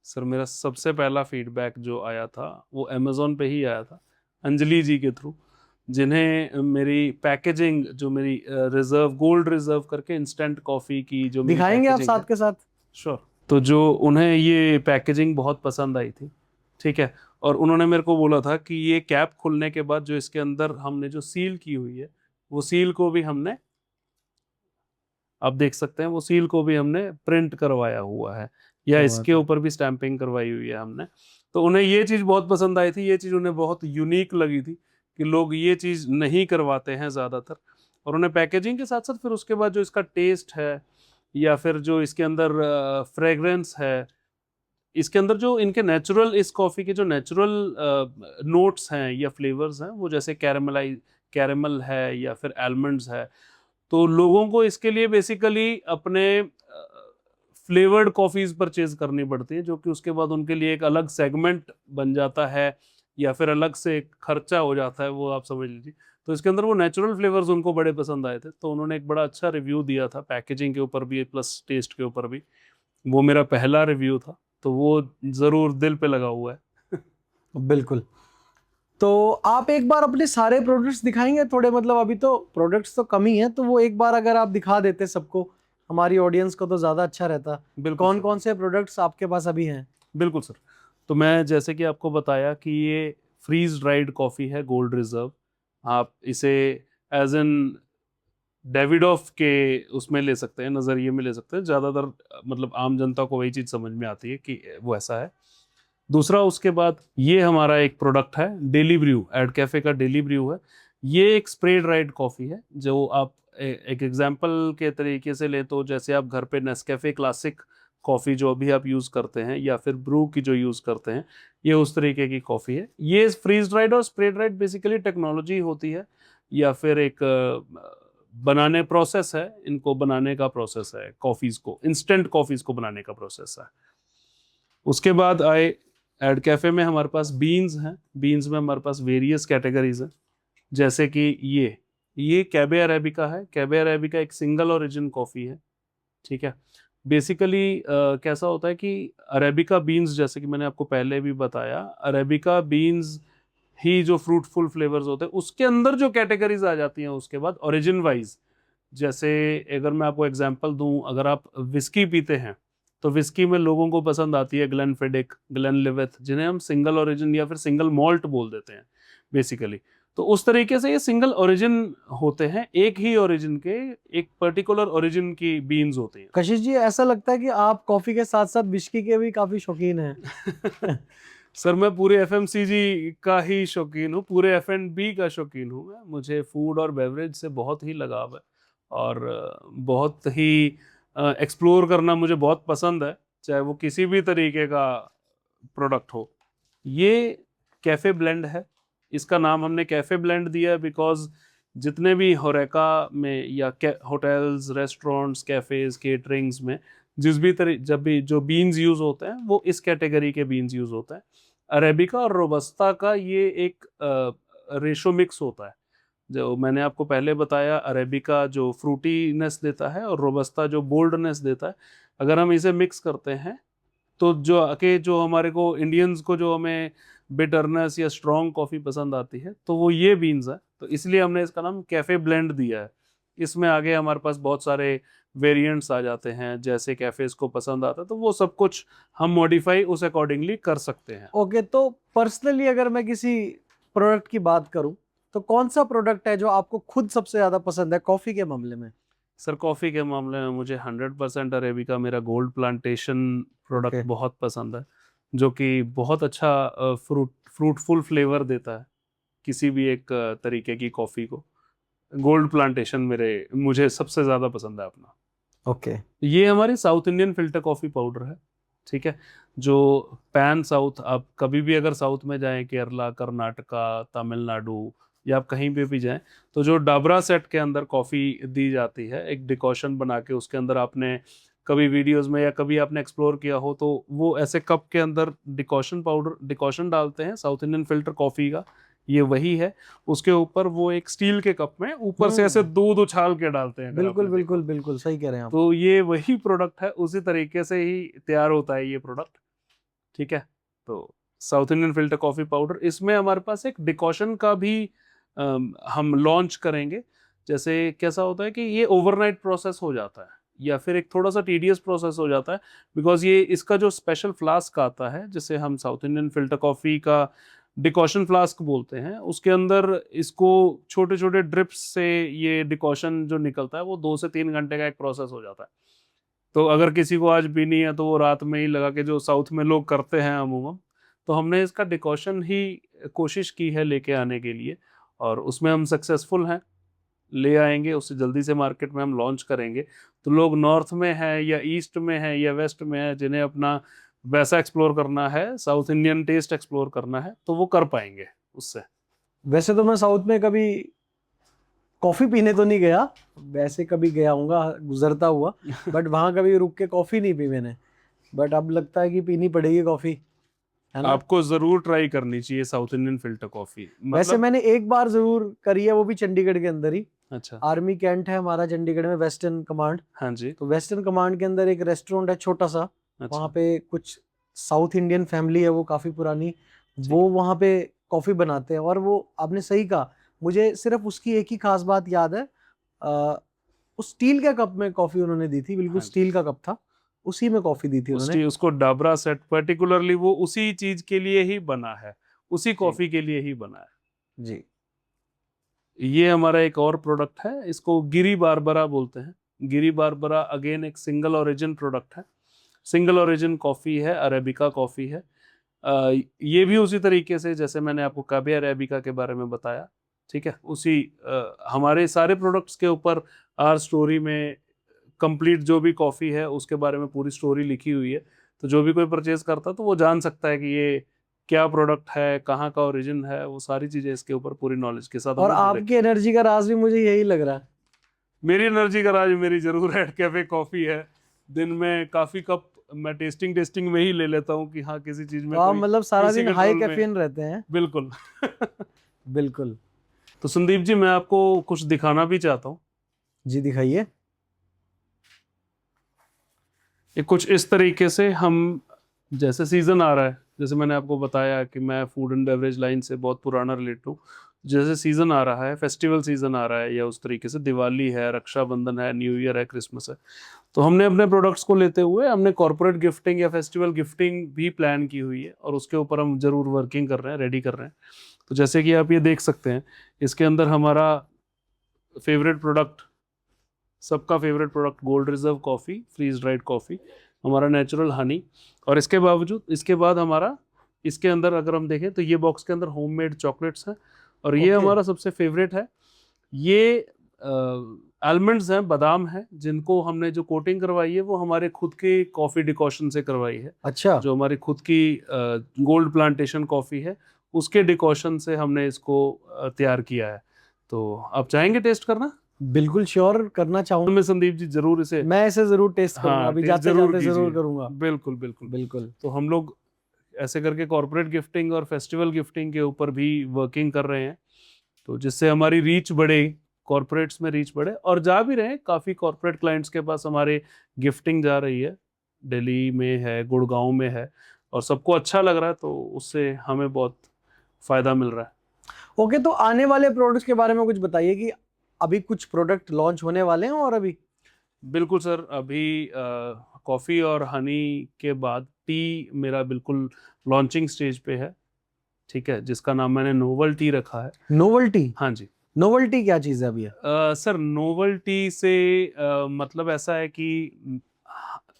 सर, मेरा सबसे पहला फीडबैक जो आया था वो अमेजोन पे ही आया था, अंजलि जी के थ्रू, जिन्हें मेरी पैकेजिंग, जो मेरी रिजर्व, गोल्ड रिजर्व करके इंस्टेंट कॉफ़ी की जो मेरी दिखाएंगे आप पैकेजिंग साथ है। के साथ? श्योर। तो जो उन्हें ये पैकेजिंग बहुत पसंद आई थी। ठीक है, और उन्होंने मेरे को बोला था कि ये कैप खुलने के बाद जो इसके अंदर हमने जो सील की हुई है, वो सील को भी हमने, आप देख सकते हैं, वो सील को भी हमने प्रिंट करवाया हुआ है, या क्या बात इसके है। ऊपर भी स्टैंपिंग करवाई हुई है हमने। तो उन्हें ये चीज़ बहुत पसंद आई थी, ये चीज़ उन्हें बहुत यूनिक लगी थी कि लोग ये चीज़ नहीं करवाते हैं ज़्यादातर। और उन्हें पैकेजिंग के साथ साथ फिर उसके बाद जो इसका टेस्ट है या फिर जो इसके अंदर फ्रेग्रेंस है, इसके अंदर जो इनके नेचुरल, इस कॉफ़ी के जो नेचुरल नोट्स हैं या फ्लेवर्स हैं, वो जैसे कैरेमल है या फिर आलमंड्स है, तो लोगों को इसके लिए बेसिकली अपने फ्लेवर्ड कॉफ़ीज़ परचेज करनी पड़ती है, जो कि उसके बाद उनके लिए एक अलग सेगमेंट बन जाता है या फिर अलग से खर्चा हो जाता है, वो आप समझ लीजिए। तो इसके अंदर वो नेचुरल फ्लेवर्स उनको बड़े पसंद आए थे, तो उन्होंने एक बड़ा अच्छा रिव्यू दिया था पैकेजिंग के ऊपर भी प्लस टेस्ट के ऊपर भी। वो मेरा पहला रिव्यू था, तो वो ज़रूर दिल पे लगा हुआ है। बिल्कुल। तो आप एक बार अपने सारे प्रोडक्ट्स दिखाएंगे थोड़े, मतलब अभी तो प्रोडक्ट्स तो कम ही हैं, तो वो एक बार अगर आप दिखा देते सबको, हमारी ऑडियंस को, तो ज़्यादा अच्छा रहता। बिल्कुल कौन सर, कौन से प्रोडक्ट्स आपके पास अभी हैं? बिल्कुल सर। तो मैं जैसे कि आपको बताया कि ये फ्रीज ड्राइड कॉफ़ी है गोल्ड रिजर्व। आप इसे एज एन डेविडोफ के उसमें ले सकते हैं, नज़रिए में ले सकते हैं। ज़्यादातर मतलब आम जनता को वही चीज़ समझ में आती है कि वो ऐसा है। दूसरा, उसके बाद ये हमारा एक प्रोडक्ट है डेली ब्रू, एड कैफे का डेली ब्रू है। ये एक स्प्रे ड्राइड कॉफ़ी है, जो आप एक एग्जांपल के तरीके से ले तो जैसे आप घर पे नेस्कैफे क्लासिक कॉफ़ी जो अभी आप यूज़ करते हैं या फिर ब्रू की जो यूज़ करते हैं, ये उस तरीके की कॉफ़ी है। ये फ्रीज ड्राइड और स्प्रे ड्राइड बेसिकली टेक्नोलॉजी होती है या फिर एक बनाने प्रोसेस है, इनको बनाने का प्रोसेस है, कॉफ़ीज़ को, इंस्टेंट कॉफ़ीज़ को बनाने का प्रोसेस है। उसके बाद आए एड कैफे में हमारे पास बीन्स हैं। बीन्स में हमारे पास वेरियस कैटेगरीज हैं, जैसे कि ये कैबे अरेबिका है। कैबे अरेबिका एक सिंगल ओरिजिन कॉफ़ी है, ठीक है। बेसिकली कैसा होता है कि अरेबिका बीन्स, जैसे कि मैंने आपको पहले भी बताया, अरेबिका बीन्स ही जो फ्रूटफुल फ्लेवर्स होते हैं, उसके अंदर जो कैटेगरीज आ जाती हैं उसके बाद ओरिजिन वाइज। जैसे अगर मैं आपको एग्जांपल दूं, अगर आप विस्की पीते हैं तो विस्की में लोगों को पसंद आती है ग्लेनफिडिक, ग्लेनलिवेथ, जिन्हें हम सिंगल ओरिजिन या फिर सिंगल मॉल्ट बोल देते हैं बेसिकली। तो उस तरीके से ये सिंगल ओरिजिन होते हैं, एक ही ओरिजिन के, एक पर्टिकुलर ओरिजिन की बीन्स होती हैं। कशिश जी, ऐसा लगता है कि आप कॉफी के साथ साथ विस्की के भी काफी शौकीन हैं। सर, मैं पूरे एफएमसीजी का ही शौकीन हूँ, पूरे एफएनबी का शौकीन हूँ मैं। मुझे फूड और बेवरेज से बहुत ही लगाव है और बहुत ही एक्सप्लोर करना मुझे बहुत पसंद है, चाहे वो किसी भी तरीके का प्रोडक्ट हो। ये कैफ़े ब्लेंड है। इसका नाम हमने कैफ़े ब्लेंड दिया है बिकॉज जितने भी होरेका में या होटल्स, रेस्टोरेंट्स, कैफ़ेज़, केटरिंग्स में जिस भी जब भी जो बीन्स यूज़ होते हैं वो इस कैटेगरी के बीन्स यूज़ होते हैं। अरेबिका और रोबस्ता का ये एक रेशो मिक्स होता है। जो मैंने आपको पहले बताया, अरेबिका जो फ्रूटीनेस देता है और रोबस्ता जो बोल्डनेस देता है। अगर हम इसे मिक्स करते हैं तो जो हमारे को इंडियंस को जो हमें बिटरनेस या स्ट्रॉन्ग कॉफ़ी पसंद आती है, तो वो ये बीन्स है। तो इसलिए हमने इसका नाम कैफ़े ब्लेंड दिया है। इसमें आगे हमारे पास बहुत सारे वेरिएंट्स आ जाते हैं, जैसे कैफ़ेज़ को पसंद आता है तो वो सब कुछ हम मॉडिफाई उस अकॉर्डिंगली कर सकते हैं। ओके, तो पर्सनली अगर मैं किसी प्रोडक्ट की बात करूं, तो कौन सा प्रोडक्ट है जो आपको खुद सबसे ज्यादा पसंद है कॉफी के मामले में? सर, कॉफ़ी के मामले में मुझे 100% अरेबिका, मेरा गोल्ड प्लांटेशन प्रोडक्ट ओके। बहुत पसंद है, जो कि बहुत अच्छा फ्रूटफुल फ्लेवर देता है किसी भी एक तरीके की कॉफ़ी को। गोल्ड प्लांटेशन मुझे सबसे ज़्यादा पसंद है अपना। ओके। ये हमारी south Indian filter coffee powder है, ठीक है। जो पैन साउथ, आप कभी भी अगर साउथ में जाएं, केरला, कर्नाटका, तमिलनाडु या आप कहीं पे भी जाएं, तो जो डाबरा सेट के अंदर कॉफ़ी दी जाती है एक डिकॉशन बना के, उसके अंदर आपने कभी वीडियोस में या कभी आपने एक्सप्लोर किया हो तो वो ऐसे कप के अंदर डिकॉशन डालते हैं साउथ इंडियन फिल्टर कॉफ़ी का। ये वही है। उसके ऊपर वो एक स्टील के कप में ऊपर से ऐसे दूध उछाल के डालते हैं, अगर बिल्कुल आपने देखा बिल्कुल हो। बिल्कुल सही कह रहे हैं आप। तो ये वही प्रोडक्ट है, उसी तरीके से ही तैयार होता है ये प्रोडक्ट, ठीक है। तो south Indian filter coffee powder, इसमें हमारे पास एक डिकॉशन का भी हम लॉन्च करेंगे। जैसे कैसा होता है कि ये ओवरनाइट प्रोसेस हो जाता है या फिर एक थोड़ा सा टीडियस प्रोसेस हो जाता है, बिकॉज ये इसका जो स्पेशल फ्लास्क आता है, जिसे हम साउथ इंडियन फिल्टर कॉफी का डिकॉशन फ्लास्क बोलते हैं, उसके अंदर इसको छोटे छोटे ड्रिप्स से ये डिकॉशन जो निकलता है वो 2 से 3 घंटे का एक प्रोसेस हो जाता है। तो अगर किसी को आज पीनी है तो वो रात में ही लगा के, जो साउथ में लोग करते हैं अमूमन, तो हमने इसका डिकॉशन ही कोशिश की है लेके आने के लिए, और उसमें हम सक्सेसफुल हैं। ले आएंगे उससे जल्दी से मार्केट में हम लॉन्च करेंगे, तो लोग नॉर्थ में है या ईस्ट में है या वेस्ट में है, जिन्हें अपना वैसा एक्सप्लोर करना है, साउथ इंडियन टेस्ट एक्सप्लोर करना है, तो वो कर पाएंगे उससे। वैसे तो मैं साउथ में कभी कॉफी पीने तो नहीं गया, वैसे कभी गया हूँगा गुजरता हुआ, बट वहाँ कभी रुक के कॉफी नहीं पी मैंने। बट अब लगता है कि पीनी पड़ेगी कॉफी, है ना? आपको जरूर ट्राई करनी चाहिए साउथ इंडियन फिल्टर कॉफी। वैसे मैंने एक बार जरूर करी है, वो भी चंडीगढ़ के अंदर ही। अच्छा। आर्मी कैंट है हमारा चंडीगढ़ में, वेस्टर्न कमांड। हाँ जी। तो वेस्टर्न कमांड के अंदर एक रेस्टोरेंट है छोटा सा, अच्छा। वहाँ पे कुछ साउथ इंडियन फैमिली है, वो काफी पुरानी, ठीक। वो वहाँ पे कॉफी बनाते हैं। और वो आपने सही कहा, मुझे सिर्फ उसकी एक ही खास बात याद है, उस स्टील के कप में कॉफी उन्होंने दी थी, बिल्कुल हाँ जी। स्टील का कप था, उसी में कॉफी दी थी उन्होंने। उसको डाबरा सेट पर्टिकुलरली वो उसी चीज के लिए ही बना है, उसी कॉफी के लिए ही बना है जी। ये हमारा एक और प्रोडक्ट है, इसको गिरी बारबरा बोलते हैं। गिरी बारबरा अगेन एक सिंगल ओरिजिन प्रोडक्ट है, सिंगल ओरिजिन कॉफी है, अरेबिका कॉफी है। ये भी उसी तरीके से जैसे मैंने आपको काबे अरेबिका के बारे में बताया, ठीक है, उसी हमारे सारे प्रोडक्ट्स के ऊपर आर स्टोरी में कंप्लीट जो भी कॉफ़ी है उसके बारे में पूरी स्टोरी लिखी हुई है। तो जो भी कोई परचेज करता है तो वो जान सकता है कि ये क्या प्रोडक्ट है, कहाँ का ओरिजिन है, वो सारी चीज़ें इसके ऊपर पूरी नॉलेज के साथ और हमने आपकी एनर्जी का राज भी मुझे यही लग रहा है। मेरी एनर्जी का राज मेरी जरूर हेड कैफे कॉफ़ी है। दिन में काफ़ी कप मैं टेस्टिंग में ही ले लेता हूँ कि हाँ किसी चीज़ में तो आप कोई मतलब सारा किसी दिन हाई कंट्रोल में। कैफीन रहते हैं। बिल्कुल। बिल्कुल। तो संदीप जी, मैं आपको कुछ दिखाना भी चाहता हूँ। जी दिखाइए। ये कुछ इस तरीके से हम, जैसे सीज़न आ रहा है, जैसे मैंने आपको बताया कि मैं फूड एंड बेवरेज लाइन से बहुत पुराना रिलेट हूँ, जैसे सीज़न आ रहा है, फेस्टिवल सीज़न आ रहा है, या उस तरीके से दिवाली है, रक्षाबंधन है, न्यू ईयर है, क्रिसमस है, तो हमने अपने प्रोडक्ट्स को लेते हुए हमने कॉर्पोरेट गिफ्टिंग या फेस्टिवल गिफ्टिंग भी प्लान की हुई है, और उसके ऊपर हम जरूर वर्किंग कर रहे हैं, रेडी कर रहे हैं। तो जैसे कि आप ये देख सकते हैं, इसके अंदर हमारा फेवरेट प्रोडक्ट, सबका favourite product gold reserve coffee, freeze dried coffee, हमारा नेचुरल हनी, और इसके बाद हमारा इसके अंदर अगर हम देखें तो ये बॉक्स के अंदर होममेड चॉकलेट्स हैं, और ये Okay. हमारा सबसे फेवरेट है, ये आलमंड्स हैं, बादाम हैं, जिनको हमने जो कोटिंग करवाई है वो हमारे खुद के कॉफ़ी डिकॉशन से करवाई है। अच्छा। जो हमारी खुद की गोल्ड प्लांटेशन कॉफ़ी है, उसके डिकॉशन से हमने इसको तैयार किया है। तो आप चाहेंगे टेस्ट करना? बिल्कुल श्योर करना चाहूंगा मैं संदीप जी जरूर इसे, मैं इसे जरूर टेस्ट करूंगा, हाँ, अभी टेस्ट जाते जरूर जाते जरूर कीजिए। करूंगा। बिल्कुल बिल्कुल। बिल्कुल। तो हम लोग ऐसे करके कॉर्पोरेट गिफ्टिंग और फेस्टिवल गिफ्टिंग के ऊपर भी वर्किंग कर रहे हैं, तो जिससे हमारी रीच बढ़े, कॉर्पोरेट्स में रीच बढ़े, और जा भी रहे हैं, काफ़ी कॉर्पोरेट क्लाइंट्स के पास हमारे गिफ्टिंग जा रही है, दिल्ली में है, गुड़गांव में है, और सबको अच्छा लग रहा है, तो उससे हमें बहुत फ़ायदा मिल रहा है। ओके, तो आने वाले प्रोडक्ट्स के बारे में कुछ बताइए कि अभी कुछ प्रोडक्ट लॉन्च होने वाले हैं। और अभी बिल्कुल सर, अभी कॉफ़ी और हनी के बाद टी मेरा बिल्कुल लॉन्चिंग स्टेज पे है, ठीक है, जिसका नाम मैंने नोवल टी रखा है। नोवेल्टी। हाँ जी। नोवेल्टी क्या चीज़ है अभी? सर नोवल टी से मतलब ऐसा है कि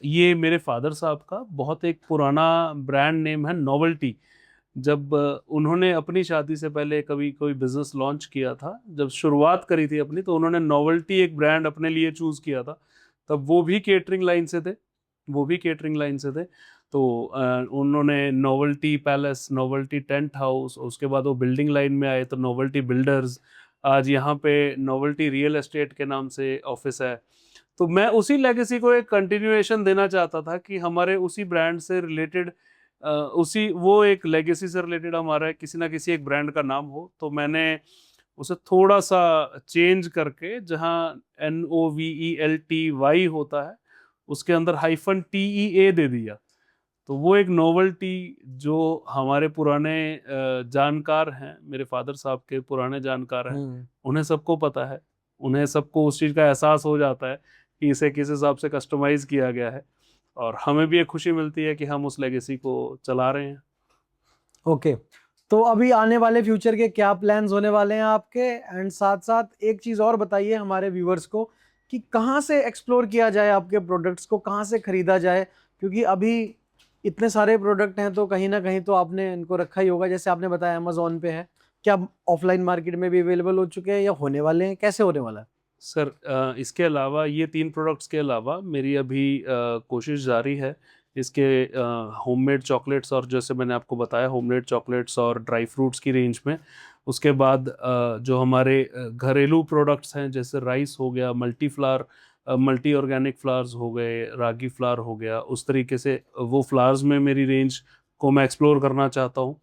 ये मेरे फादर साहब का बहुत एक पुराना ब्रांड नेम है, नोवल टी। जब उन्होंने अपनी शादी से पहले कभी कोई बिजनेस लॉन्च किया था, जब शुरुआत करी थी अपनी, तो उन्होंने नोवेल्टी एक ब्रांड अपने लिए चूज किया था। तब वो भी केटरिंग लाइन से थे, वो भी केटरिंग लाइन से थे। तो उन्होंने novelty palace, novelty tent house, उसके बाद वो बिल्डिंग लाइन में आए तो नोवेल्टी बिल्डर्स, आज यहाँ पे नोवेल्टी रियल एस्टेट के नाम से ऑफिस है। तो मैं उसी लेगेसी को एक कंटिन्यूएशन देना चाहता था कि हमारे उसी ब्रांड से रिलेटेड, उसी वो एक लेगेसी से रिलेटेड हमारा किसी ना किसी एक ब्रांड का नाम हो। तो मैंने उसे थोड़ा सा चेंज करके, जहाँ NOVELTY होता है उसके अंदर -TEA दे दिया। तो वो एक नोवेल्टी, जो हमारे पुराने जानकार हैं, मेरे फादर साहब के पुराने जानकार हैं, उन्हें सबको पता है, उन्हें सबको उस चीज़ का एहसास हो जाता है कि इसे किस हिसाब से कस्टमाइज किया गया है, और हमें भी एक खुशी मिलती है कि हम उस लेगेसी को चला रहे हैं। ओके, तो अभी आने वाले फ्यूचर के क्या प्लान्स होने वाले हैं आपके? एंड साथ साथ एक चीज़ और बताइए हमारे व्यूअर्स को कि कहाँ से एक्सप्लोर किया जाए आपके प्रोडक्ट्स को, कहाँ से खरीदा जाए, क्योंकि अभी इतने सारे प्रोडक्ट हैं तो कहीं ना कहीं तो आपने इनको रखा ही होगा। जैसे आपने बताया अमेजोन पे है, क्या ऑफलाइन मार्केट में भी अवेलेबल हो चुके हैं या होने वाले हैं, कैसे होने वाला है? सर इसके अलावा ये 3 प्रोडक्ट्स के अलावा मेरी अभी कोशिश जारी है इसके होममेड चॉकलेट्स, और जैसे मैंने आपको बताया होममेड चॉकलेट्स और ड्राई फ्रूट्स की रेंज में। उसके बाद जो हमारे घरेलू प्रोडक्ट्स हैं, जैसे राइस हो गया, multi flower, multi organic flowers हो गए, रागी फ्लावर हो गया, उस तरीके से वो फ्लावर्स में मेरी रेंज को मैं एक्सप्लोर करना चाहता हूँ।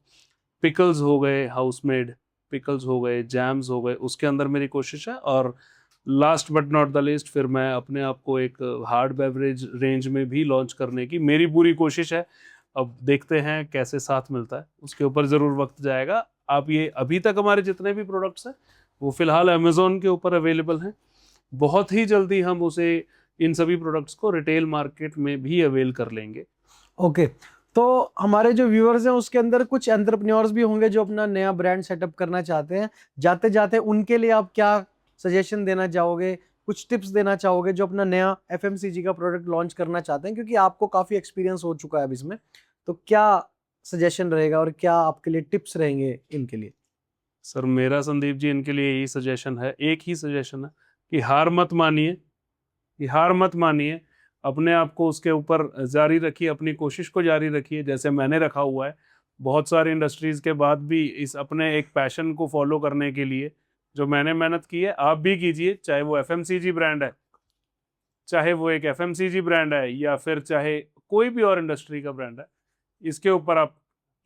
पिकल्स हो गए, हाउसमेड पिकल्स हो गए, जैम्स हो गए, उसके अंदर मेरी कोशिश है। और last but not the list, फिर मैं अपने आप को एक हार्ड बेवरेज रेंज में भी लॉन्च करने की मेरी पूरी कोशिश है। अब देखते हैं कैसे साथ मिलता है, उसके ऊपर ज़रूर वक्त जाएगा। आप ये अभी तक हमारे जितने भी प्रोडक्ट्स हैं वो फिलहाल अमेज़ोन के ऊपर अवेलेबल हैं। बहुत ही जल्दी हम उसे, इन सभी प्रोडक्ट्स को रिटेल मार्केट में भी अवेल कर लेंगे। ओके, तो हमारे जो व्यूअर्स हैं उसके अंदर कुछ एंटरप्रेन्योर्स भी होंगे जो अपना नया ब्रांड सेटअप करना चाहते हैं। जाते जाते उनके लिए आप क्या सजेशन देना चाहोगे, कुछ टिप्स देना चाहोगे जो अपना नया एफएमसीजी का प्रोडक्ट लॉन्च करना चाहते हैं, क्योंकि आपको काफी एक्सपीरियंस हो चुका है अब इसमें, तो क्या सजेशन रहेगा और क्या आपके लिए टिप्स रहेंगे इनके लिए? सर मेरा संदीप जी इनके लिए यही सजेशन है, एक ही सजेशन है कि हार मत मानिए, कि हार मत मानिए, अपने आप को उसके ऊपर जारी रखिए, अपनी कोशिश को जारी रखिए जैसे मैंने रखा हुआ है। बहुत सारी इंडस्ट्रीज़ के बाद भी इस अपने एक पैशन को फॉलो करने के लिए जो मैंने मेहनत की है, आप भी कीजिए। चाहे वो एफएमसीजी ब्रांड है, चाहे वो एक एफएमसीजी ब्रांड है, या फिर चाहे कोई भी और इंडस्ट्री का ब्रांड है, इसके ऊपर आप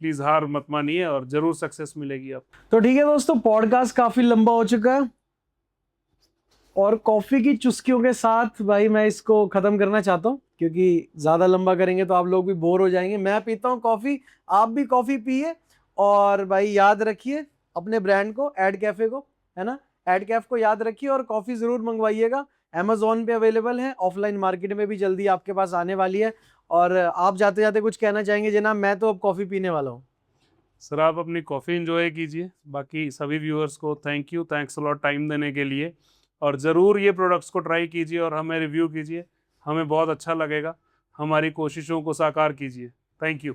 प्लीज़ हार मत मानिए और ज़रूर सक्सेस मिलेगी आप। तो ठीक है दोस्तों, पॉडकास्ट काफी लंबा हो चुका है और कॉफी की चुस्कियों के साथ भाई मैं इसको खत्म करना चाहता हूँ, क्योंकि ज्यादा लंबा करेंगे तो आप लोग भी बोर हो जाएंगे। मैं पीता हूँ कॉफी, आप भी कॉफी पिए, और भाई याद रखिए अपने ब्रांड को, एड कैफे को, है ना, एड कैफ को याद रखिए और कॉफी जरूर मंगवाइएगा। अमेजोन पे अवेलेबल है, ऑफलाइन मार्केट में भी जल्दी आपके पास आने वाली है। और आप जाते जाते कुछ कहना चाहेंगे जनाब? मैं तो अब कॉफी पीने वाला हूँ। सर आप अपनी कॉफ़ी इंजॉय कीजिए। बाकी सभी व्यूअर्स को thank you, thanks a lot time देने के लिए। और ज़रूर ये प्रोडक्ट्स को ट्राई कीजिए और हमें रिव्यू कीजिए, हमें बहुत अच्छा लगेगा। हमारी कोशिशों को साकार कीजिए। Thank you.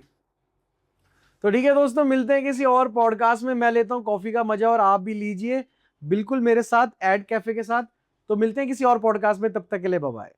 तो ठीक है दोस्तों, मिलते हैं किसी और पॉडकास्ट में। मैं लेता हूँ कॉफी का मजा और आप भी लीजिए बिल्कुल मेरे साथ, एड कैफे के साथ। तो मिलते हैं किसी और पॉडकास्ट में, तब तक के लिए बाय बाय।